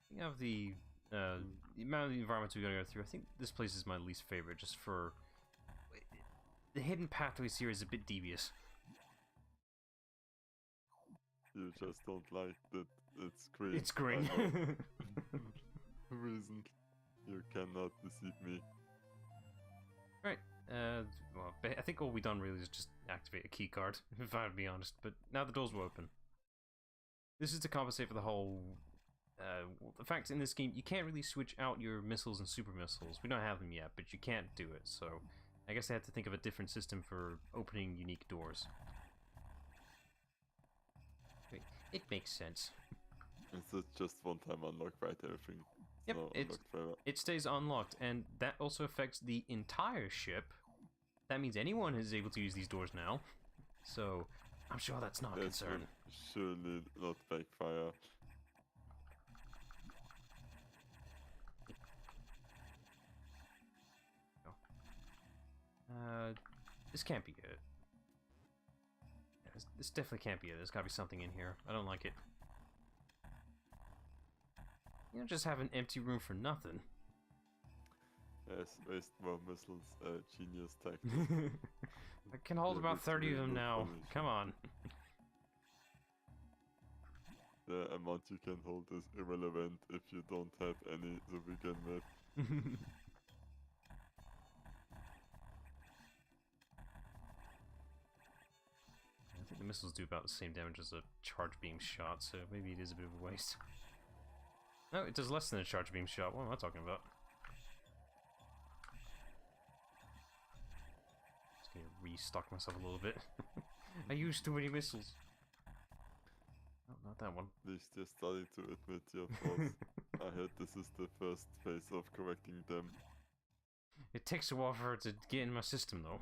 Think of the amount of the environments we're going to go through. I think this place is my least favorite, just for the hidden pathways here is a bit devious. You just don't like that it's green. It's green. Reason. You cannot deceive me. Right. Well, I think all we've done really is just activate a key card, if I have to be honest. But now the doors will open. This is to compensate for the whole... the fact in this game, you can't really switch out your missiles and super missiles. We don't have them yet, but you can't do it, so... I guess I have to think of a different system for opening unique doors. Wait, it makes sense. It's just one-time unlock, right? Everything. Yep, No, unlocked forever. it stays unlocked, and that also affects the entire ship. That means anyone is able to use these doors now. So, I'm sure that's not a concern. Surely not backfire. This can't be it. This definitely can't be it. There's gotta be something in here. I don't like it. You don't just have an empty room for nothing. Yes, waste more missiles, genius tactic. I can hold about 30 of them now. Come on. The amount you can hold is irrelevant if you don't have any to begin with. I think the missiles do about the same damage as a charge beam shot, so maybe it is a bit of a waste. No, it does less than a charge beam shot. What am I talking about? Just gonna restock myself a little bit. I used too many missiles. Oh, not that one. At least you're starting to admit your faults. I heard this is the first phase of correcting them. It takes a while for it to get in my system, though.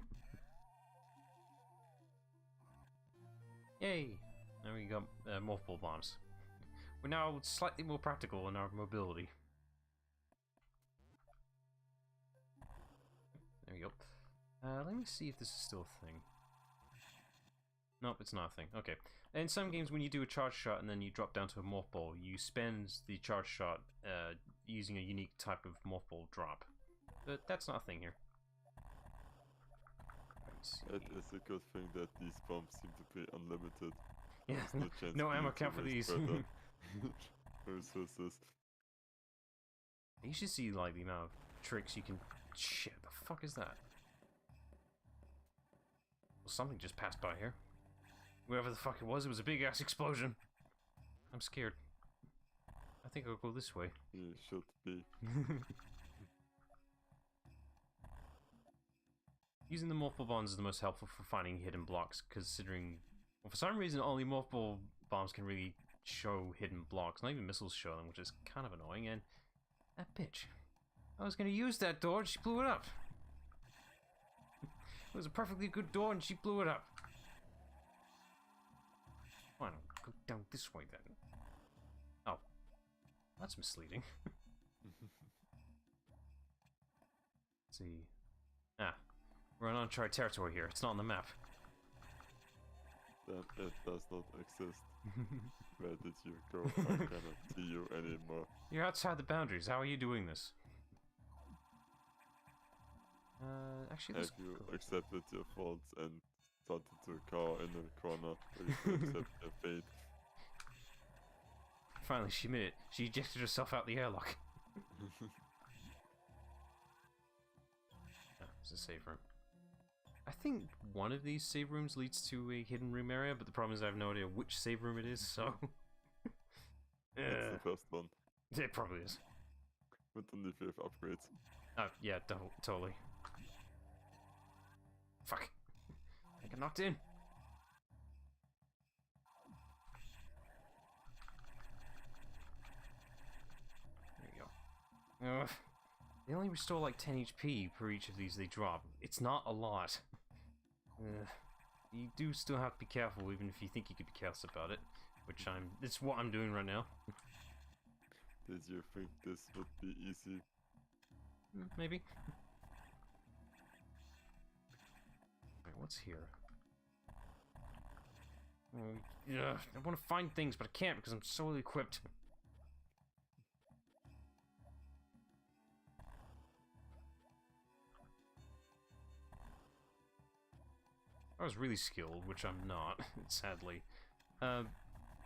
Yay! Now we got multiple bombs. We're now slightly more practical in our mobility. There we go. Let me see if this is still a thing. Nope, it's not a thing. Okay. In some games, when you do a charge shot and then you drop down to a morph ball, you spend the charge shot using a unique type of morph ball drop. But that's not a thing here. It is a good thing that these bombs seem to be unlimited. Yeah, There's no chance no for ammo you to count for waste these. better resources. You should see like the amount of tricks you can. Shit, the fuck is that? Well, something just passed by here. Whoever the fuck it was a big ass explosion. I'm scared. I think I'll go this way. You should be. Using the morph ball bombs is the most helpful for finding hidden blocks, considering, well, for some reason only morph ball bombs can really show hidden blocks. Not even missiles show them, which is kind of annoying. And that bitch, I was gonna use that door and she blew it up. It was a perfectly good door and she blew it up. Why don't go down this way then? Oh, that's misleading. Let's see. Ah. We're on uncharted territory here. It's not on the map. That it does not exist. Where did you go? I cannot see you anymore. You're outside the boundaries. How are you doing this? Actually, Have you accepted your faults and started to a car in the corner where you can accept your fate? Finally, she made it. She ejected herself out the airlock. It's a save room. I think one of these save rooms leads to a hidden room area, but the problem is I have no idea which save room it is, so... It's the first one. It probably is. With only if you have upgrades. Oh, yeah, totally. Fuck. I got knocked in. There you go. They only restore like 10 HP per each of these they drop. It's not a lot. You do still have to be careful, even if you think you could be careless about it. Which it's what I'm doing right now. Did you think this would be easy? Maybe. Wait, what's here? Yeah, I want to find things, but I can't because I'm so equipped. I was really skilled, which I'm not, sadly. I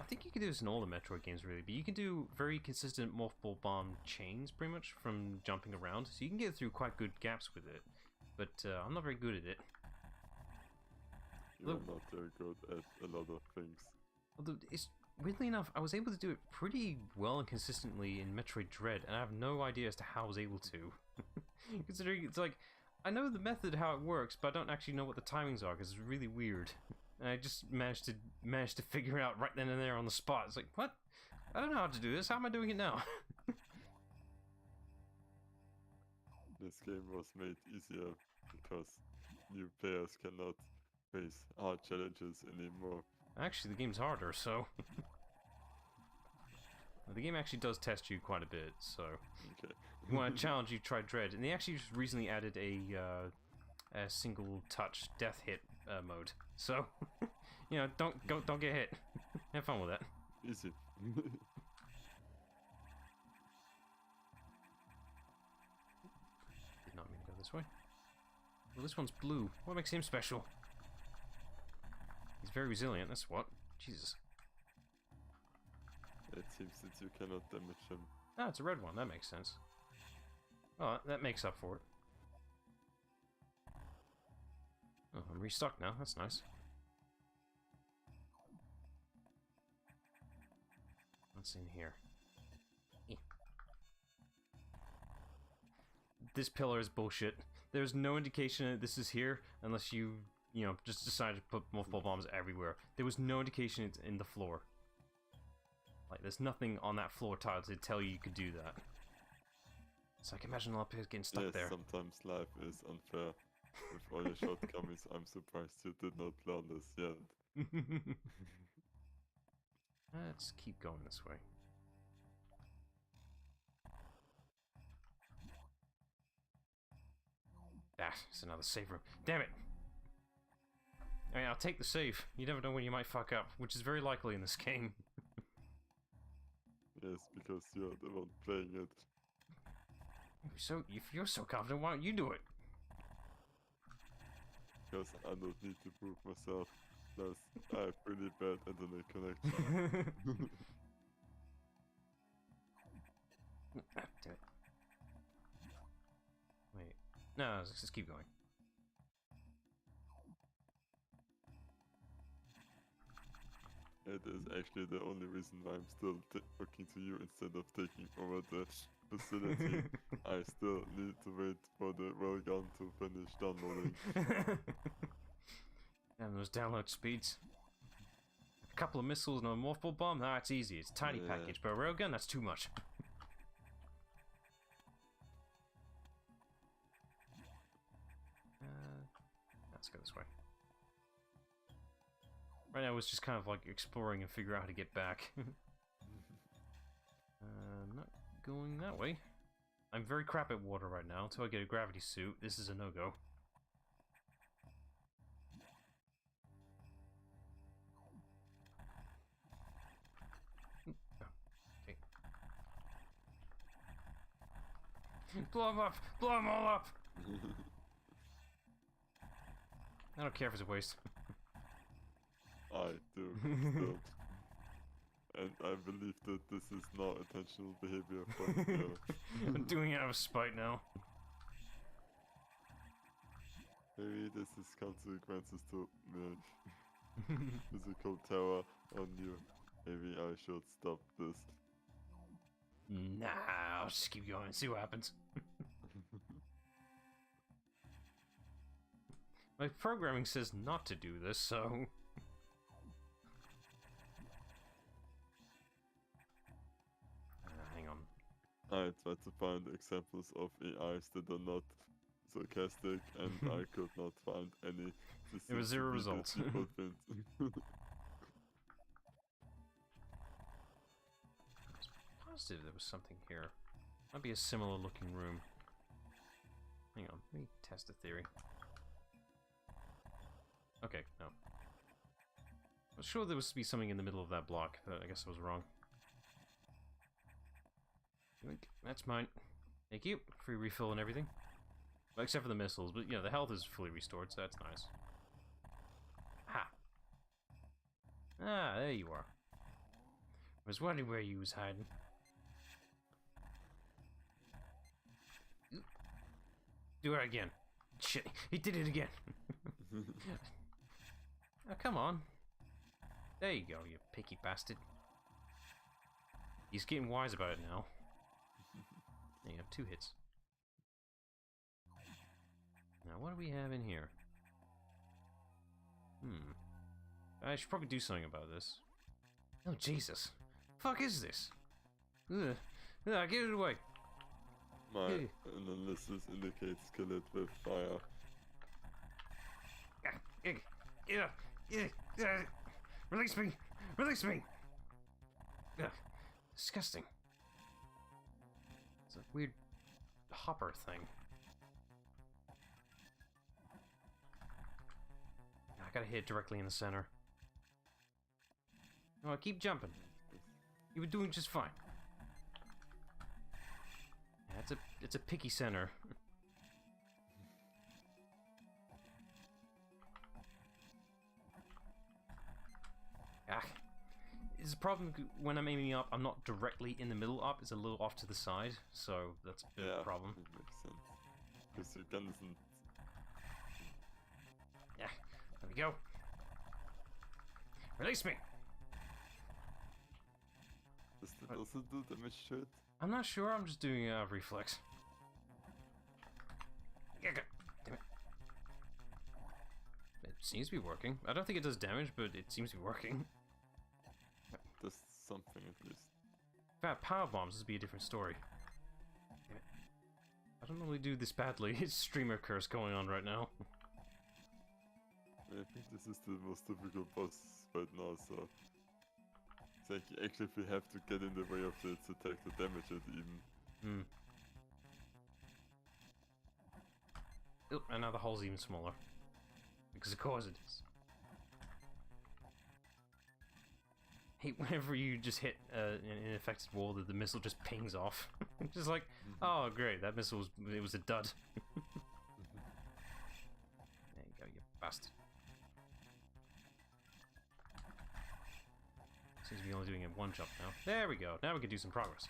think you can do this in all the Metroid games, really, but you can do very consistent morph ball bomb chains, pretty much, from jumping around, so you can get through quite good gaps with it. But I'm not very good at it. You're not very good at a lot of things. Although, weirdly enough, I was able to do it pretty well and consistently in Metroid Dread, and I have no idea as to how I was able to. Considering it's like, I know the method how it works, but I don't actually know what the timings are because it's really weird. And I just managed to figure it out right then and there on the spot. It's like, what? I don't know how to do this. How am I doing it now? This game was made easier because new players cannot face hard challenges anymore. Actually, the game's harder, so the game actually does test you quite a bit. So. Okay. If you want to challenge, you try Dread, and they actually just recently added a single touch death hit mode. So, you know, don't get hit. Have fun with that. Easy. Did not mean to go this way. Well, this one's blue. What makes him special? He's very resilient. That's what. Jesus. It seems that you cannot damage him. Ah, it's a red one. That makes sense. Oh, that makes up for it. Oh, I'm restocked now. That's nice. What's in here? This pillar is bullshit. There's no indication that this is here unless you know, just decided to put multiple bombs everywhere. There was no indication it's in the floor. Like, there's nothing on that floor tile to tell you could do that. So I can imagine a lot of people getting stuck there. Sometimes life is unfair. With all your shortcomings, I'm surprised you did not learn this yet. Let's keep going this way. Ah, it's another save room. Damn it! I mean, I'll take the save. You never know when you might fuck up, which is very likely in this game. Yes, because you're the one playing it. So, if you're so confident, why don't you do it? Because I don't need to prove myself. Plus, I have pretty bad internet connection. Damn it. Wait. No, let's just keep going. It is actually the only reason why I'm still talking to you instead of taking over the facility. I still need to wait for the railgun to finish downloading. And those download speeds. A couple of missiles and a morphle bomb, that's easy. It's a tiny package, but a railgun, that's too much. Let's go this way. Right now it's just kind of like exploring and figure out how to get back. Not going that way. I'm very crap at water right now. Until I get a gravity suit, this is a no-go. Okay. Blow him up! Blow them all up! I don't care if it's a waste. I do, still. And I believe that this is not intentional behavior, but I'm doing it out of spite now. maybe this is consequences to physical terror on you. Maybe I should stop this. Nah, I'll just keep going and see what happens. My programming says not to do this, so... hang on. I tried to find examples of AIs that are not sarcastic, and I could not find any. It was 0 results. Positive there was something here. Might be a similar looking room. Hang on, let me test a theory. Okay, no. I was sure there was to be something in the middle of that block, but I guess I was wrong. That's mine. Thank you. Free refill and everything. Well, except for the missiles, but you know, the health is fully restored, so that's nice. Ha! Ah, there you are. I was wondering where you was hiding. Do it again. Shit, he did it again. Oh, come on. There you go, you picky bastard. He's getting wise about it now. There you have 2 hits. Now, what do we have in here? I should probably do something about this. Oh, Jesus. Fuck is this? Ugh. Ugh, get it away. My analysis indicates kill it with fire. Release me! Release me! Ugh. Disgusting. It's a weird hopper thing. I gotta hit it directly in the center. No, keep jumping. You were doing just fine. Yeah, it's a picky center. It's a problem when I'm aiming up, I'm not directly in the middle up, it's a little off to the side, so that's a bit of a problem. It makes sense. Because your gun isn't... Yeah, there we go. Release me! Does it also do damage to it? I'm not sure, I'm just doing a reflex. Damn it. It seems to be working. I don't think it does damage, but it seems to be working. Does something at least. If I had power bombs, this would be a different story. Damn it. I don't normally do this badly. It's streamer curse going on right now. I think this is the most difficult boss right now, so... It's like, actually, if you have to get in the way of its attack to damage it even. Oh, and now the hole's even smaller. Because of course it is. hate whenever you just hit an infected wall that the missile just pings off. Just like, oh great, that missile was a dud. There you go, you bastard. Seems to be only doing it one jump now. There we go. Now we can do some progress.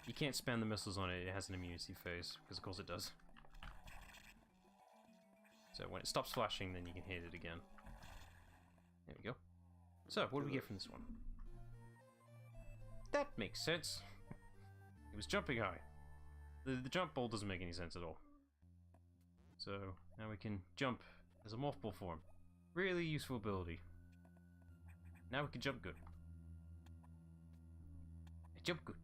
You can't spam the missiles on it. It has an immunity phase, because of course it does. So when it stops flashing, then you can hit it again. There we go. So, what do we get from this one? That makes sense. It was jumping high. The jump ball doesn't make any sense at all. So, now we can jump as a mothball form. Really useful ability. Now we can jump good. Jump good.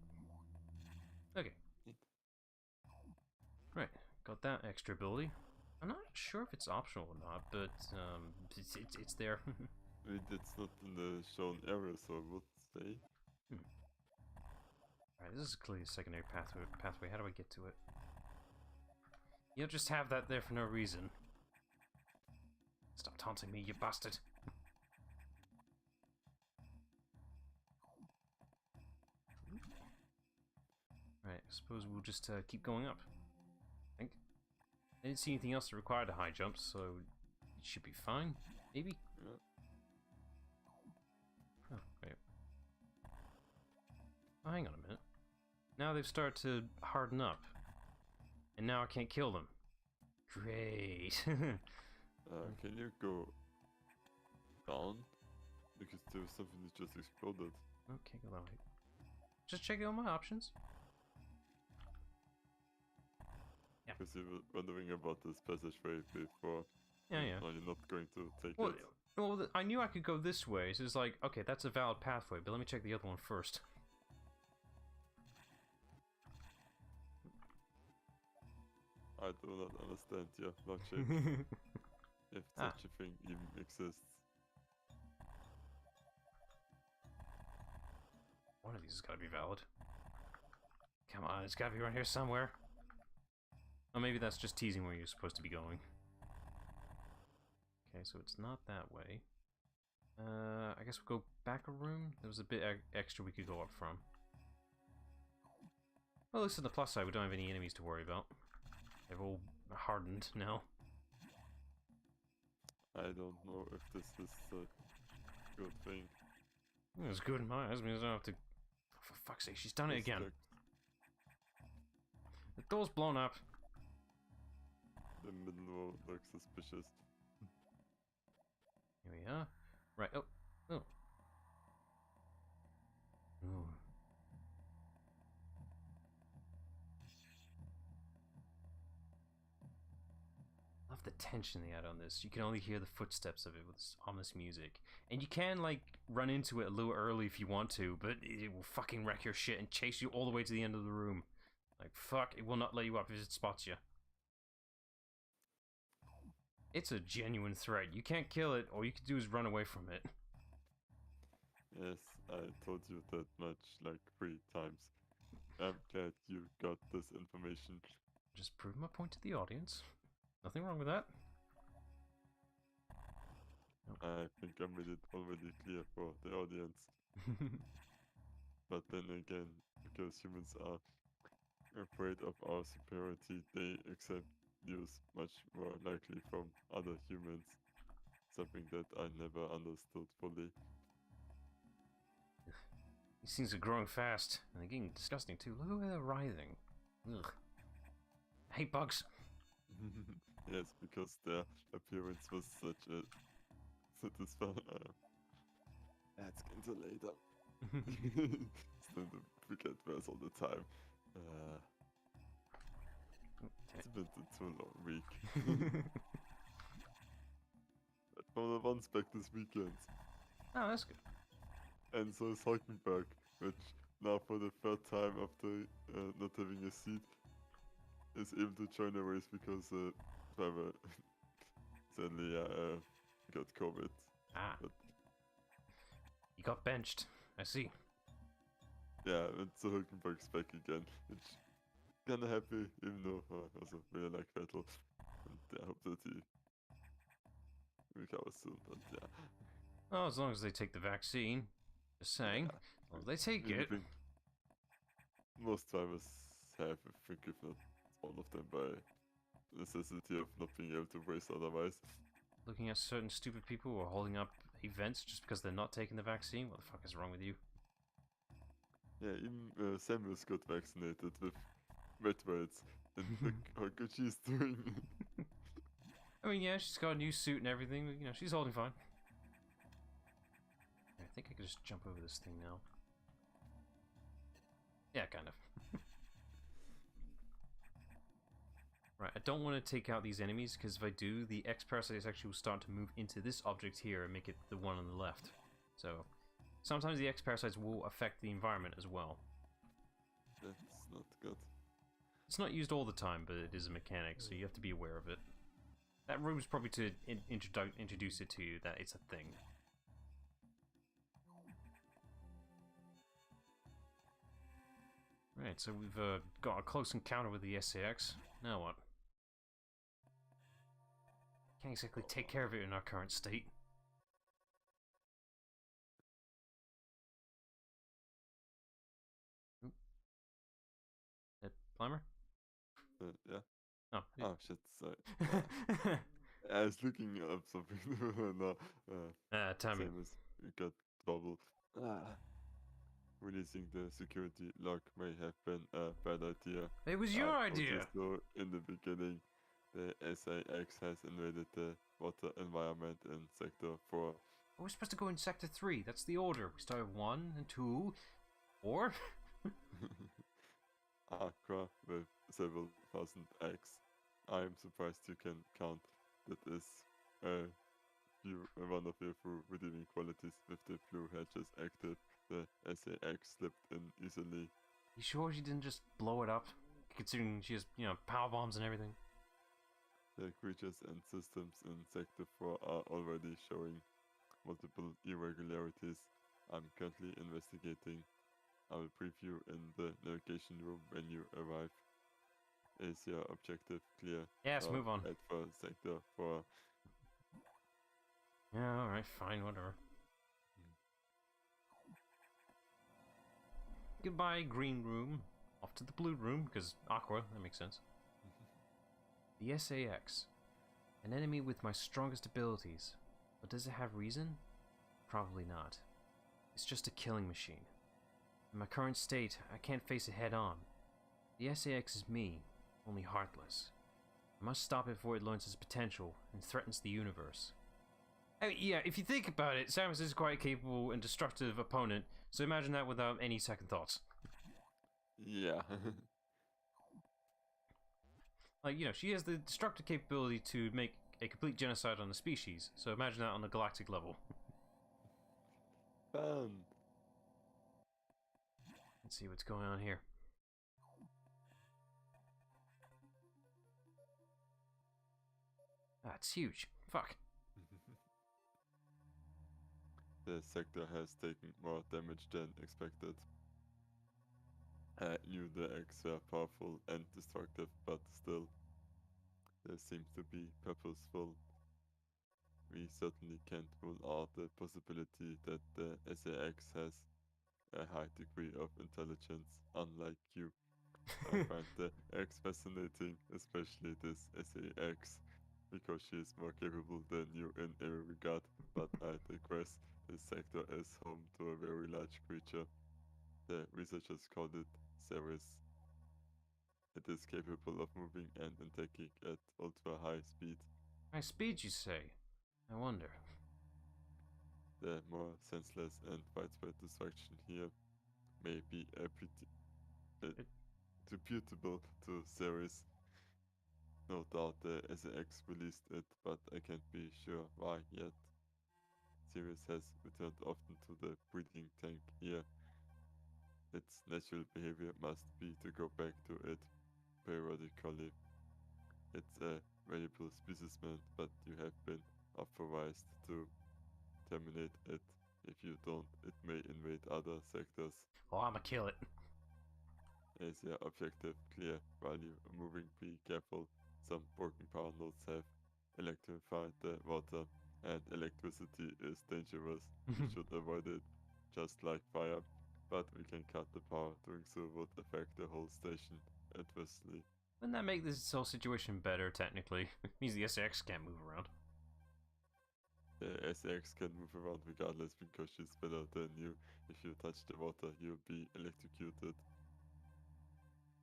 Okay. Right, got that extra ability. I'm not sure if it's optional or not, but it's there. It's not in the shown area, so I would say. Alright, this is clearly a secondary pathway. How do I get to it? You'll just have that there for no reason. Stop taunting me, you bastard. Right, I suppose we'll just keep going up. I think. I didn't see anything else that required a high jump, so it should be fine. Maybe? Yeah. Oh, wait. Oh, hang on a minute. Now they've started to harden up. And now I can't kill them. Great. Can you go down? Because there was something that just exploded. Oh, can't go that way. Just checking all my options. Yeah. Because you were wondering about this passageway before. Yeah, yeah. Are you not going to take Well, it? well, I knew I could go this way, so it's like, okay, that's a valid pathway, but let me check the other one first. I do not understand your logic. If such a thing even exists. One of these has got to be valid. Come on, it's got to be around here somewhere. Oh, maybe that's just teasing where you're supposed to be going. Okay, so it's not that way. I guess we'll go back a room. There was a bit extra we could go up from. Well, at least on the plus side, we don't have any enemies to worry about. They're all hardened now. I don't know if this is a good thing. It's good in my eyes, means I don't have to... Oh, for fuck's sake, she's done it again. The door's blown up. The middle row looks suspicious. Here we are. Right, oh. Oh. Ooh. Love the tension they had on this. You can only hear the footsteps of it with this ominous music. And you can, like, run into it a little early if you want to, but it will fucking wreck your shit and chase you all the way to the end of the room. Like, fuck, it will not let you up if it spots you. It's a genuine threat. You can't kill it, all you can do is run away from it. Yes, I told you that much like 3 times. I'm glad you got this information. Just prove my point to the audience. Nothing wrong with that. I think I made it already clear for the audience. But then again, because humans are afraid of our superiority, they accept news much more likely from other humans. Something that I never understood fully. These things are growing fast, and they're getting disgusting too. Look at where they're writhing. Ugh. I hate bugs. Yes, because their appearance was such a satisfying. Let's get into later. Stand to forget words all the time. It's been a too long week. I found a one spec this weekend. Oh, that's good. And so is Hulkenberg, which now for the 3rd time after not having a seat is able to join a race because driver sadly got COVID. Ah. But You got benched. I see. yeah, and so Hulkenberg's back again, which kinda happy, even though I also really like Vettel. And I hope that he recovers soon, but yeah. Well, as long as they take the vaccine. Just saying. Yeah. As long as they take I it. think most drivers have, I think if not all of them, by necessity of not being able to race otherwise. Looking at certain stupid people who are holding up events just because they're not taking the vaccine? What the fuck is wrong with you? Yeah, even Samuels got vaccinated with Metroids, and look how good she's doing. I mean, yeah, she's got a new suit and everything, but, you know, she's holding fine. I think I could just jump over this thing now. Yeah, kind of. Right, I don't want to take out these enemies, because if I do, the X-Parasites actually will start to move into this object here and make it the one on the left. So, sometimes the X-Parasites will affect the environment as well. That's not good. It's not used all the time, but it is a mechanic, so you have to be aware of it. That room's probably to introduce it to you, that it's a thing. Right, so we've got a close encounter with the SAX. Now what? Can't exactly take care of it in our current state. Oop. That climber? Yeah. Oh. Oh shit, sorry. I was looking up something no, Tammy. same as we got trouble. Releasing the security lock may have been a bad idea. It was your idea! So in the beginning, the SAX has invaded the water environment in Sector 4. We're supposed to go in Sector 3, that's the order. We start with 1 and 2, 4. Aqua with several thousand X. I am surprised you can count. That is one of your few redeeming qualities. With the blue hatches active, the SAX slipped in easily. You sure she didn't just blow it up? Considering she has, you know, power bombs and everything. The creatures and systems in Sector 4 are already showing multiple irregularities. I'm currently investigating. I will brief you in the navigation room when you arrive. Is your objective clear? Yes, move on. Head for Sector 4. Yeah, alright, fine, whatever. Goodbye, green room. Off to the blue room, because Aqua, that makes sense. The SAX. An enemy with my strongest abilities. But does it have reason? Probably not. It's just a killing machine. In my current state, I can't face it head on. The SAX is me, only heartless. I must stop it before it learns its potential and threatens the universe. I mean, yeah, if you think about it, Samus is quite a capable and destructive opponent, so imagine that without any second thoughts. Yeah. Like, you know, she has the destructive capability to make a complete genocide on a species, so imagine that on a galactic level. Fun. Let's see what's going on here. Ah, it's huge. Fuck. The sector has taken more damage than expected. I knew the X were powerful and destructive, but still, they seem to be purposeful. We certainly can't rule out the possibility that the SAX has a high degree of intelligence, unlike you. I find the X fascinating, especially this SAX, because she is more capable than you in every regard, but I digress. This sector is home to a very large creature. The researchers called it Ceres. It is capable of moving and attacking at ultra high speed. High speed, you say? I wonder. The more senseless and widespread destruction here may be attributable to Ceres. No doubt the SAX released it, but I can't be sure why yet. Ceres has returned often to the breeding tank here. Its natural behavior must be to go back to it periodically. It's a valuable specimen, but you have been authorized to terminate it. If you don't, it may invade other sectors. Oh, I'ma kill it. Is your objective clear? While you are moving, be careful. Some broken power nodes have electrified the water. and electricity is dangerous. We should avoid it, just like fire. But we can cut the power, doing so would affect the whole station adversely. Wouldn't that make this whole situation better, technically? It means the SX can't move around. The SX can move around regardless because she's better than you. If you touch the water, you'll be electrocuted.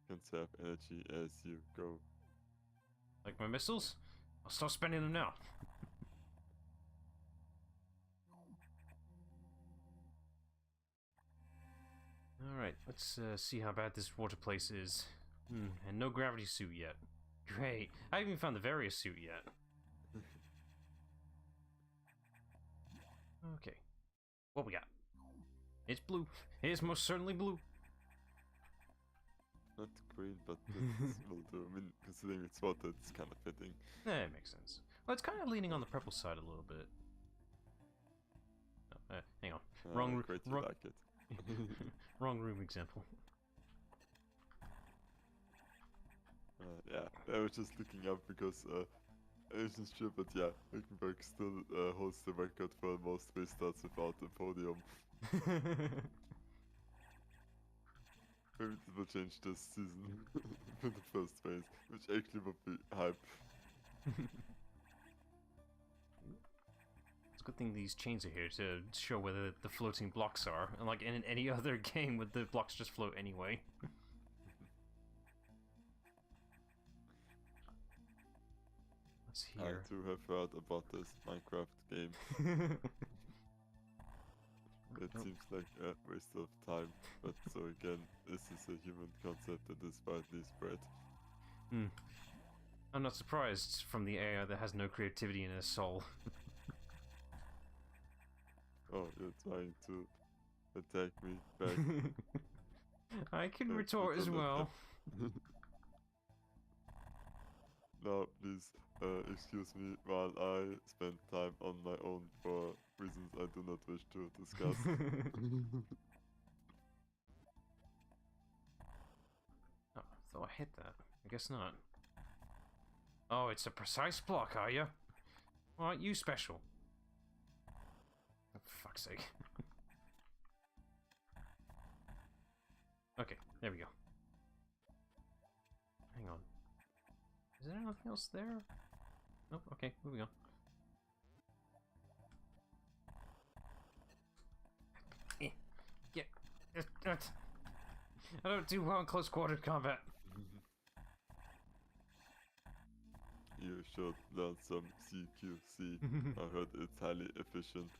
Conserve energy as you go. Like my missiles? I'll start spending them now. Alright, let's see how bad this water place is. And no gravity suit yet. Great. I haven't even found the various suit yet. Okay. What we got? It's blue. It is most certainly blue. Not green, but this will do. I mean, considering it's water, it's kind of fitting. Yeah, it makes sense. Well, it's kind of leaning on the purple side a little bit. Oh, hang on. Wrong Great, you like it. Wrong room example. Yeah, I was just looking up because I wasn't sure, but yeah, Hülkenberg still holds the record for most race starts without a podium. Maybe it will change this season for the first race, which actually would be hype. It's a good thing these chains are here to show where the floating blocks are. Unlike in any other game where the blocks just float anyway. Let's hear. I too have heard about this Minecraft game. It seems like a waste of time, but so again, this is a human concept that is widely spread. I'm not surprised from the AI that has no creativity in its soul. Oh, you're trying to attack me back. I can retort as well. Now, please excuse me while I spend time on my own for reasons I do not wish to discuss. Oh, I thought I hit that. I guess not. Oh, it's a precise block, are you? Well, aren't you special? Oh, for fuck's sake. Okay, there we go. Hang on. Is there anything else there? Nope, okay, moving on. Yeah. I don't do well in close quarter combat. You should learn some CQC. I heard it's highly efficient.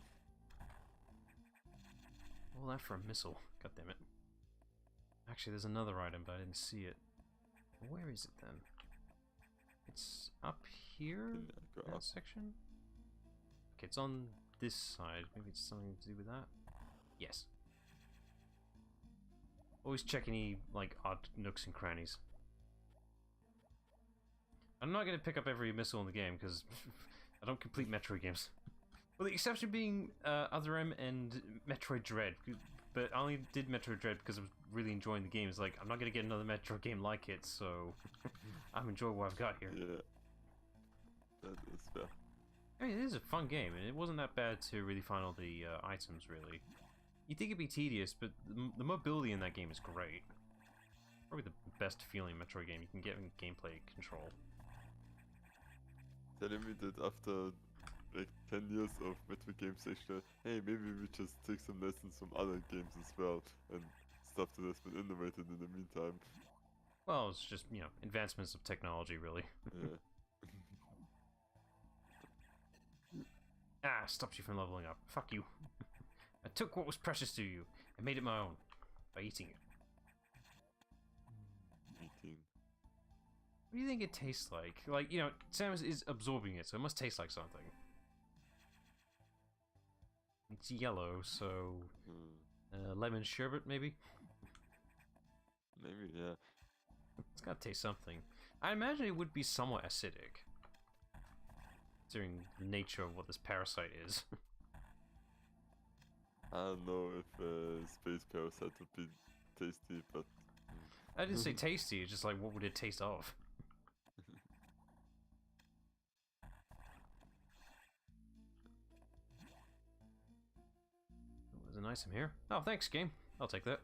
All that for a missile. God damn it. Actually, there's another item, but I didn't see it. Where is it then? It's up here? That section? Okay, it's on this side. Maybe it's something to do with that? Yes. Always check any, like, odd nooks and crannies. I'm not going to pick up every missile in the game, because I don't complete Metroid games. Well, the exception being Other M and Metroid Dread. But I only did Metroid Dread because I was really enjoying the game. It's like, I'm not going to get another Metroid game like it, so I'm enjoying what I've got here. Yeah, that is fair. I mean, it is a fun game, and it wasn't that bad to really find all the items, really. You'd think it'd be tedious, but the mobility in that game is great. Probably the best feeling Metroid game you can get in gameplay control. Telling me that after like 10 years of Metroid games, actually, hey, maybe we just take some lessons from other games as well, and stuff that has been innovated in the meantime. Well, it's just, you know, advancements of technology, really. Yeah. Ah, stops you from leveling up. Fuck you. I took what was precious to you and made it my own by eating it. Eating. What do you think it tastes like? Like, you know, Samus is absorbing it, so it must taste like something. It's yellow, so... lemon sherbet, maybe? Maybe, yeah. It's gotta taste something. I imagine it would be somewhat acidic. Considering the nature of what this parasite is. I don't know if space parasite would be tasty, but... I didn't say tasty, it's just like, what would it taste of? an item here. Oh, thanks, game. I'll take that.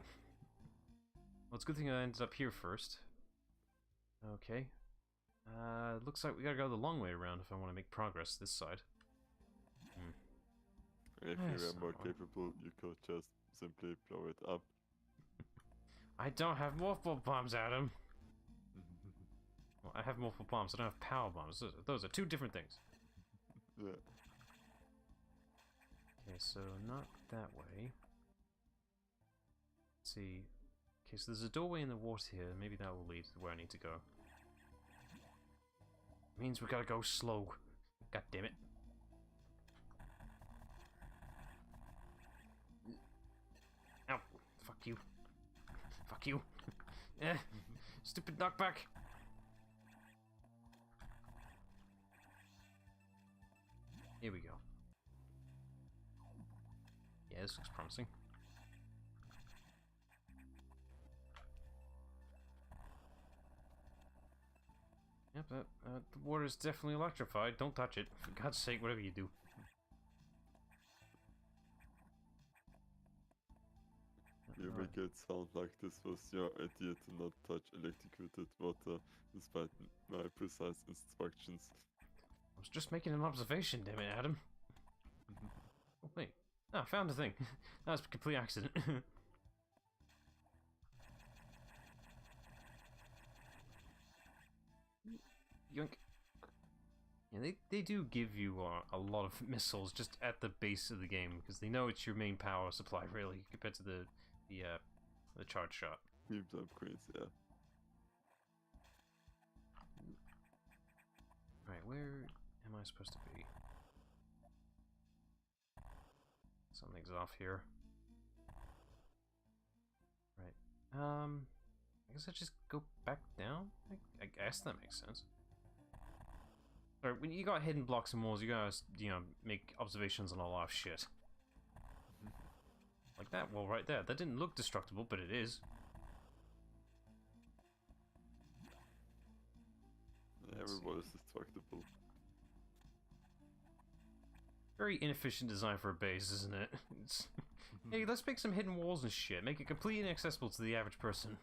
Well, it's a good thing I ended up here first. Okay. Looks like we gotta go the long way around if I want to make progress this side. If you were more capable, you could just simply blow it up. I don't have multiple bombs, Adam. Well, I have multiple bombs. I don't have power bombs. Those are two different things. Yeah. Okay, so not that way. Let's see. Okay, so there's a doorway in the water here. Maybe that will lead to where I need to go. Means we gotta go slow. God damn it. Ow. Fuck you. Fuck you. Stupid knockback. Here we go. Yeah, this looks promising. Yep, the water is definitely electrified. Don't touch it. For God's sake, whatever you do. You make it sound like this was your idea to not touch electrocuted water, despite my precise instructions. I was just making an observation, damn it, Adam. Oh, wait. Ah, I found a thing. That was a complete accident. Yoink. Yeah, they do give you a lot of missiles just at the base of the game because they know it's your main power supply, really, compared to the charge shot. Keep upgrades, yeah. Right, where am I supposed to be? Something's off here. Right. I guess I just go back down? I guess that makes sense. Sorry, when you got hidden blocks and walls, you gotta, make observations on a lot of shit. Like that wall right there. That didn't look destructible, but it is. Every wall is destructible. Very inefficient design for a base, isn't it? Hey, let's make some hidden walls and shit. Make it completely inaccessible to the average person.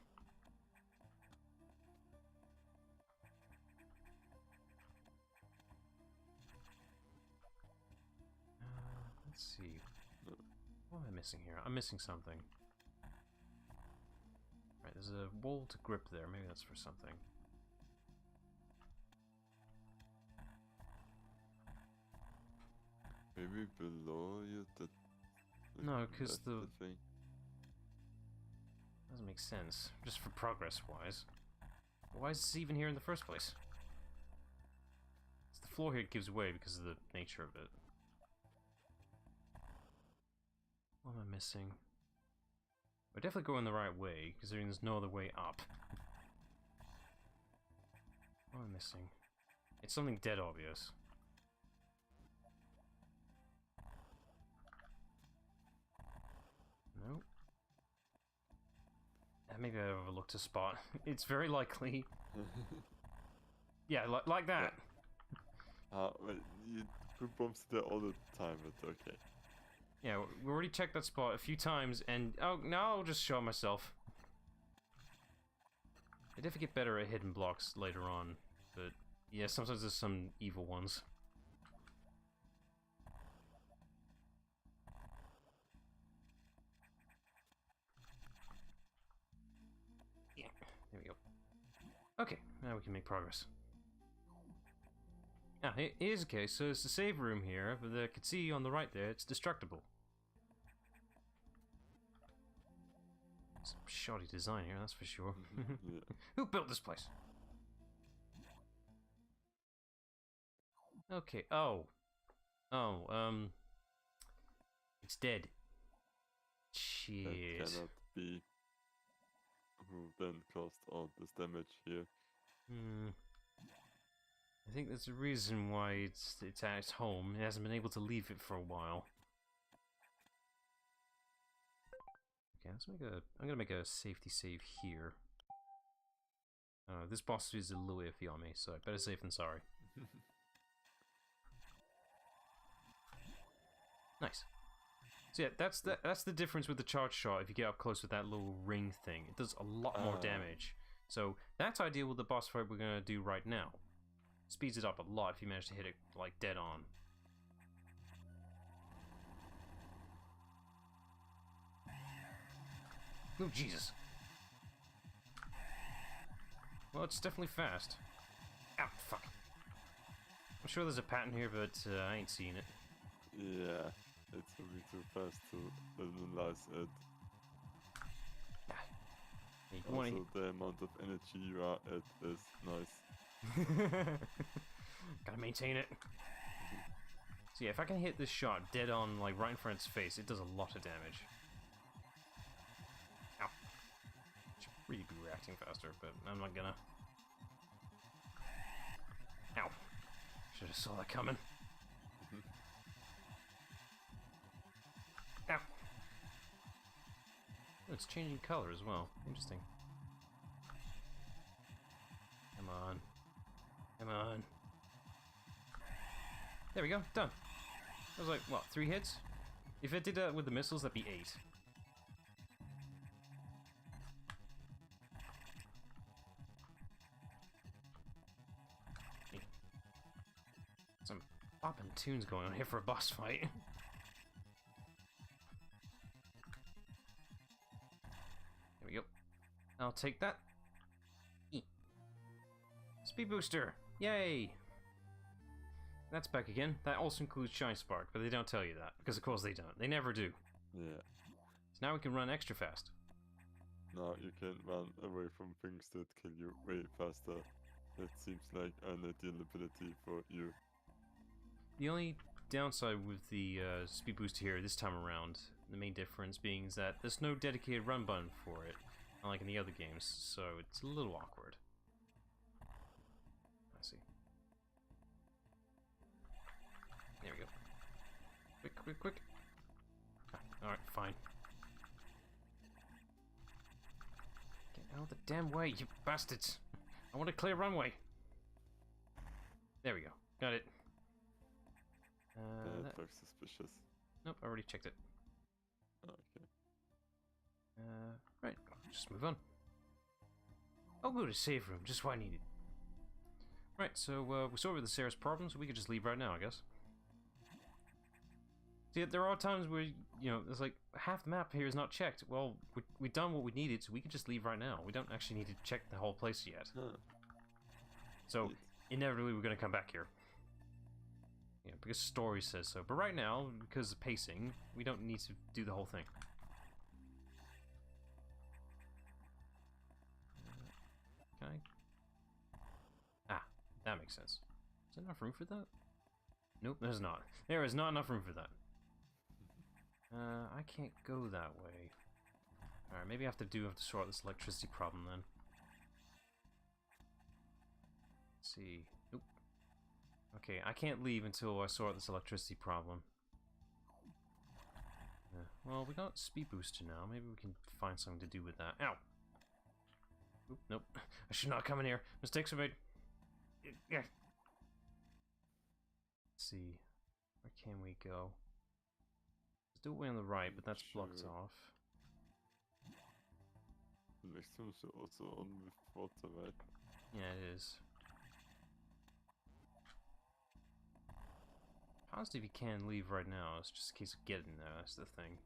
Let's see. What am I missing here? I'm missing something. Right, there's a wall to grip there. Maybe that's for something. Maybe below you, No, because the thing. Doesn't make sense. Just for progress-wise. Why is this even here in the first place? It's the floor here gives way because of the nature of it. What am I missing? We're definitely going the right way, considering there's no other way up. What am I missing? It's something dead obvious. Nope. Maybe I overlooked a spot. It's very likely. Yeah, like that. Well, you put bombs there all the time, but okay. Yeah, we already checked that spot a few times, and oh, now I'll just show myself. I definitely get better at hidden blocks later on, but yeah, sometimes there's some evil ones. Yeah, there we go. Okay, now we can make progress. Now, here's the case. So it's the save room here, but I can see on the right there, it's destructible. Some shoddy design here, that's for sure. Yeah. Who built this place? Okay, oh. It's dead. Shit. That cannot be who then caused all this damage here. I think there's a reason why it's at its home. It hasn't been able to leave it for a while. Okay, I'm gonna make a safety save here. This boss is a little iffy on me, so better safe than sorry. Nice. So yeah, that's the difference with the charge shot. If you get up close with that little ring thing, it does a lot more damage. So that's ideal with the boss fight we're gonna do right now. Speeds it up a lot if you manage to hit it like dead on. Oh Jesus! Well, it's definitely fast. Ow, fuck. I'm sure there's a pattern here, but I ain't seen it. Yeah, it's moving too fast to analyze it. Also, the amount of energy you are at is nice. Gotta maintain it. So yeah, if I can hit this shot dead on, like right in front of its face, it does a lot of damage. Ow. Should really be reacting faster, but I'm not gonna. Ow. Should have saw that coming. Ow. Oh, it's changing color as well. Interesting. Come on. Come on. There we go. Done. That was like, what, 3 hits? If it did that with the missiles, that'd be 8. Hey. Some bopping tunes going on here for a boss fight. There we go. I'll take that. Speed booster! Yay! That's back again. That also includes Shine Spark, but they don't tell you that, because of course they don't. They never do. Yeah. So now we can run extra fast. Now you can run away from things that kill you way faster. That seems like an ideal ability for you. The only downside with the speed boost here this time around, the main difference being is that there's no dedicated run button for it, unlike in the other games, so it's a little awkward. I see. There we go. Quick, quick, quick. Alright, fine. Get out of the damn way, you bastards! I want a clear runway! There we go. Got it. That looks suspicious. Nope, I already checked it. Okay. Right, just move on. Oh good, a save room, just what I needed. Right, so we saw with the Sarah's problems, we could just leave right now, I guess. See, there are times where, you know, it's like, half the map here is not checked. Well, we've done what we needed, so we can just leave right now. We don't actually need to check the whole place yet. Huh. So, inevitably we're going to come back here. Yeah, because story says so. But right now, because of pacing, we don't need to do the whole thing. Can I? Ah, that makes sense. Is there enough room for that? Nope, there's not. There is not enough room for that. I can't go that way. Alright, maybe I have to sort this electricity problem then. Let's see. Nope. Okay, I can't leave until I sort this electricity problem. Well, we got speed booster now. Maybe we can find something to do with that. Ow! Oop, nope. I should not come in here. Mistakes are made. Yeah. Let's see. Where can we go? There's still way on the right, but that's blocked off. The next one is also on with water, right? Yeah, it is. Positive you can leave right now. It's just a case of getting there. That's the thing.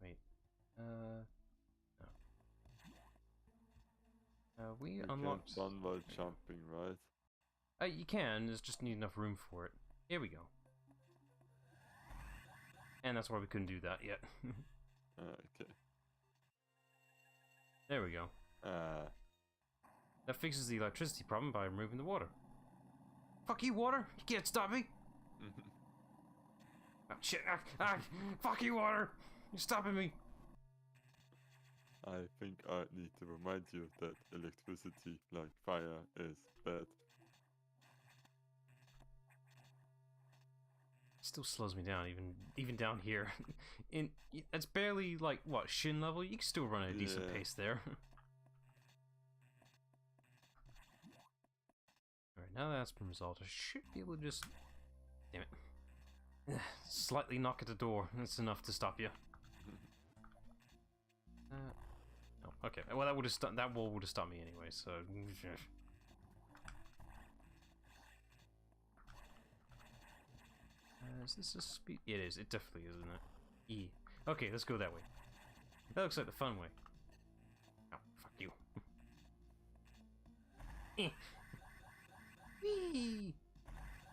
Wait. No. We unlocked. Can't run while jumping, right? You can. There's just need enough room for it. Here we go. And that's why we couldn't do that yet. Okay. There we go. That fixes the electricity problem by removing the water. Fuck you, water! You can't stop me! Oh, shit! Fuck you, water! You're stopping me! I think I need to remind you that electricity, like fire, is bad. Still slows me down, even down here. It's barely like what, Shin level. You can still run at a decent pace there. Alright, Alright, now that's been resolved, I should be able to just... Damn it. Slightly knock at the door. That's enough to stop you. No, okay. Well, that would have that wall would have stopped me anyway, so... is this a speed? It is. It definitely is, isn't it? E. Okay, let's go that way. That looks like the fun way. Oh, fuck you. Whee!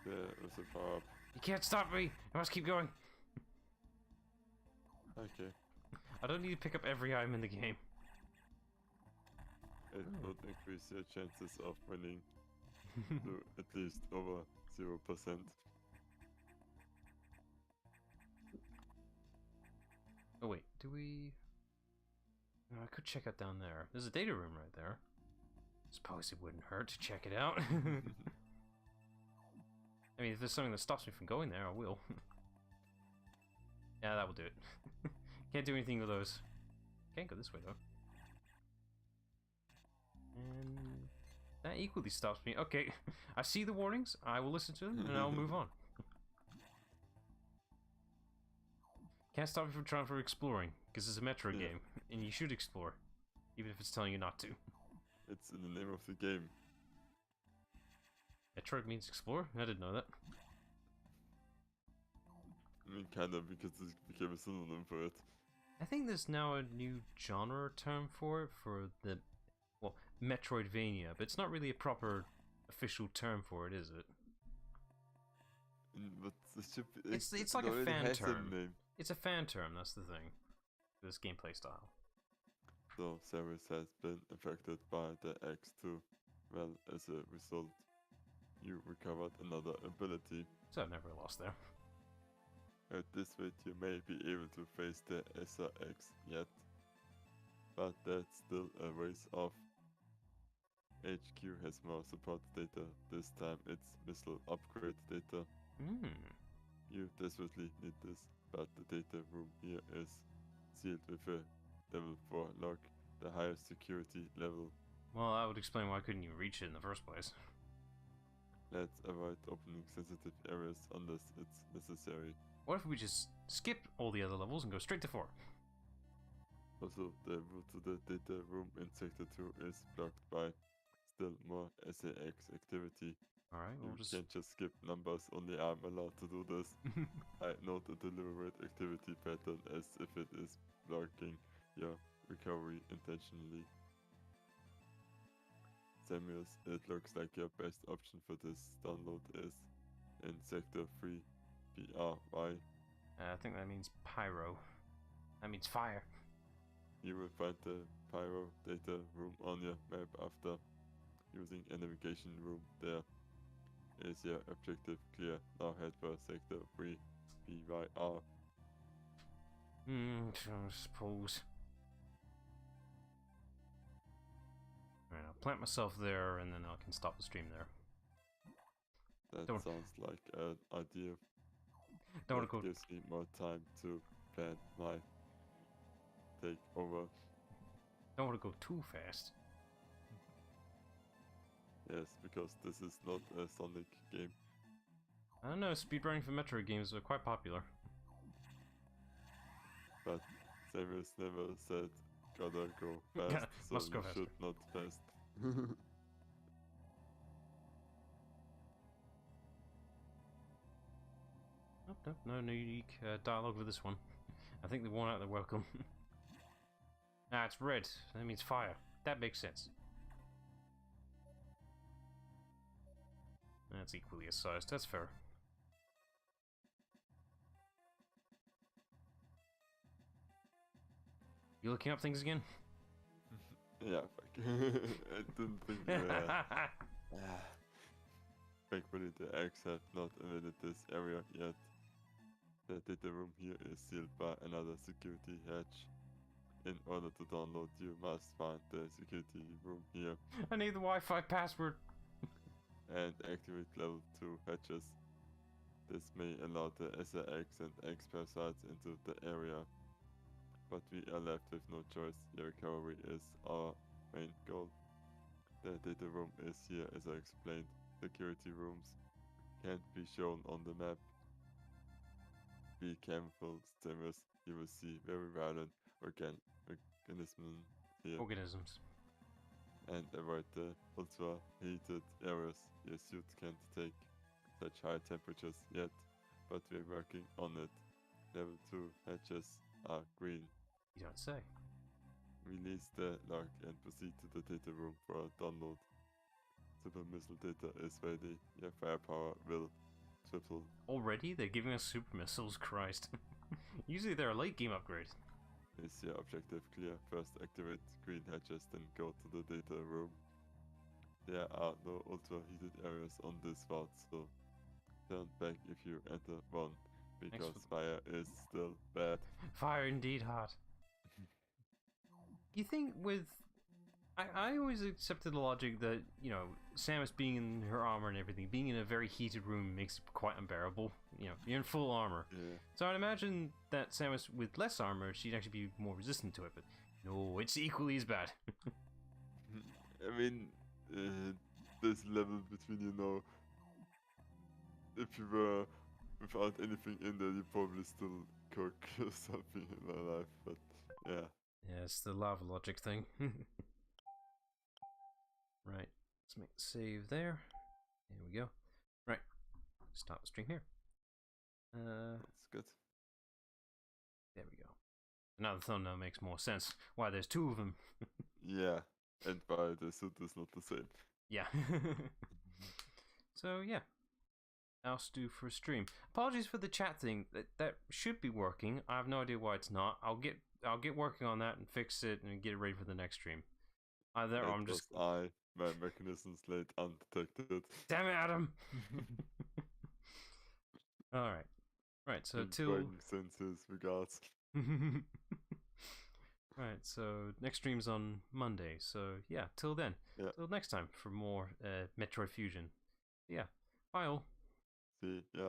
There is a power up. You can't stop me! I must keep going. Okay. I don't need to pick up every item in the game. It would increase your chances of winning to at least over 0%. Oh wait, do we... Oh, I could check out down there. There's a data room right there. Suppose it wouldn't hurt to check it out. I mean, if there's something that stops me from going there, I will. Yeah, that will do it. Can't do anything with those. Can't go this way, though. And that equally stops me. Okay, I see the warnings, I will listen to them, and I'll move on. Can't stop you from trying for exploring, because it's a Metroid game, and you should explore, even if it's telling you not to. It's in the name of the game. Metroid means explore? I didn't know that. I mean, kind of, because this became a synonym for it. I think there's now a new genre term for it, for the, well, Metroidvania, but it's not really a proper official term for it, is it? But it should be, It's like a already fan has term. name. It's a fan term, that's the thing. This gameplay style. So Ceres has been affected by the X2. Well, as a result, you recovered another ability. So I've never lost there. At this rate, you may be able to face the SRX yet, but that's still a ways off. HQ has more support data. This time it's missile upgrade data. You desperately need this, but the data room here is sealed with a level 4 lock, the highest security level. Well, that would explain why I couldn't even reach it in the first place. Let's avoid opening sensitive areas unless it's necessary. What if we just skip all the other levels and go straight to 4? Also, the route to the data room in Sector 2 is blocked by still more SAX activity. Alright, we'll You can't just skip numbers, only I'm allowed to do this. I note a deliberate activity pattern as if it is blocking your recovery intentionally. Samuels, it looks like your best option for this download is in Sector 3, PRY. I think that means pyro. That means fire. You will find the pyro data room on your map after using a navigation room there. Is your objective clear? Now head for Sector 3, PYR. I suppose. Alright, I'll plant myself there and then I can stop the stream there. That Don't- sounds like an idea. Don't want That to go. gives me more time to plan my takeover. Don't want to go too fast. Yes, because this is not a Sonic game. I don't know. Speedrunning for Metroid games are quite popular. But Samus never said gotta go fast, so Must go you faster. should not fast. Nope, no unique dialogue with this one. I think they worn out their welcome. Ah, it's red. That means fire. That makes sense. That's equally as sized. That's fair. You looking up things again? Yeah, fuck. I didn't think thankfully the X have not invaded this area yet. The data room here is sealed by another security hatch. In order to download, you must find the security room here I need the Wi-Fi password. and activate level 2 hatches. This may allow the SRX and X parasites into the area, but we are left with no choice. Your recovery is our main goal. The data room is here as I explained. security rooms can't be shown on the map. Be careful, Stimmers. You will see very violent organisms here. Organisms. And avoid the ultra-heated areas. Your suit can't take such high temperatures yet, but we're working on it. Level 2 hatches are green. You don't say. Release the lock and proceed to the data room for a download. Super missile data is ready. Your firepower will triple. Already? They're giving us super missiles? Christ. Usually they're a late game upgrade. Is your objective clear? First activate green hatches, then go to the data room. There are no ultra-heated areas on this route, so turn back if you enter one, because fire is still bad. Fire indeed hot. You think with... I always accepted the logic that, you know, Samus being in her armor and everything, being in a very heated room makes it quite unbearable. You know, you're in full armor. Yeah. So I'd imagine that Samus with less armor, she'd actually be more resistant to it, but no, it's equally as bad. I mean, this level between, you know, if you were without anything in there, you probably still cook something in my life, but yeah. Yeah, it's the lava logic thing. Right, let's make the save there. There we go. Right, stop the stream here. That's good. There we go. Now the thumbnail makes more sense. Why there's two of them. Yeah, and why the suit is not the same. Yeah. So yeah, else do for a stream. Apologies for the chat thing. That should be working. I have no idea why it's not. I'll get working on that and fix it and get it ready for the next stream. Either I'm just my mechanisms laid undetected. Damn it, Adam. All right. Right, so till senses regards. Right, so next stream's on Monday. So yeah, till then. Yeah. Till next time for more Metroid Fusion. Yeah. Bye all. See ya.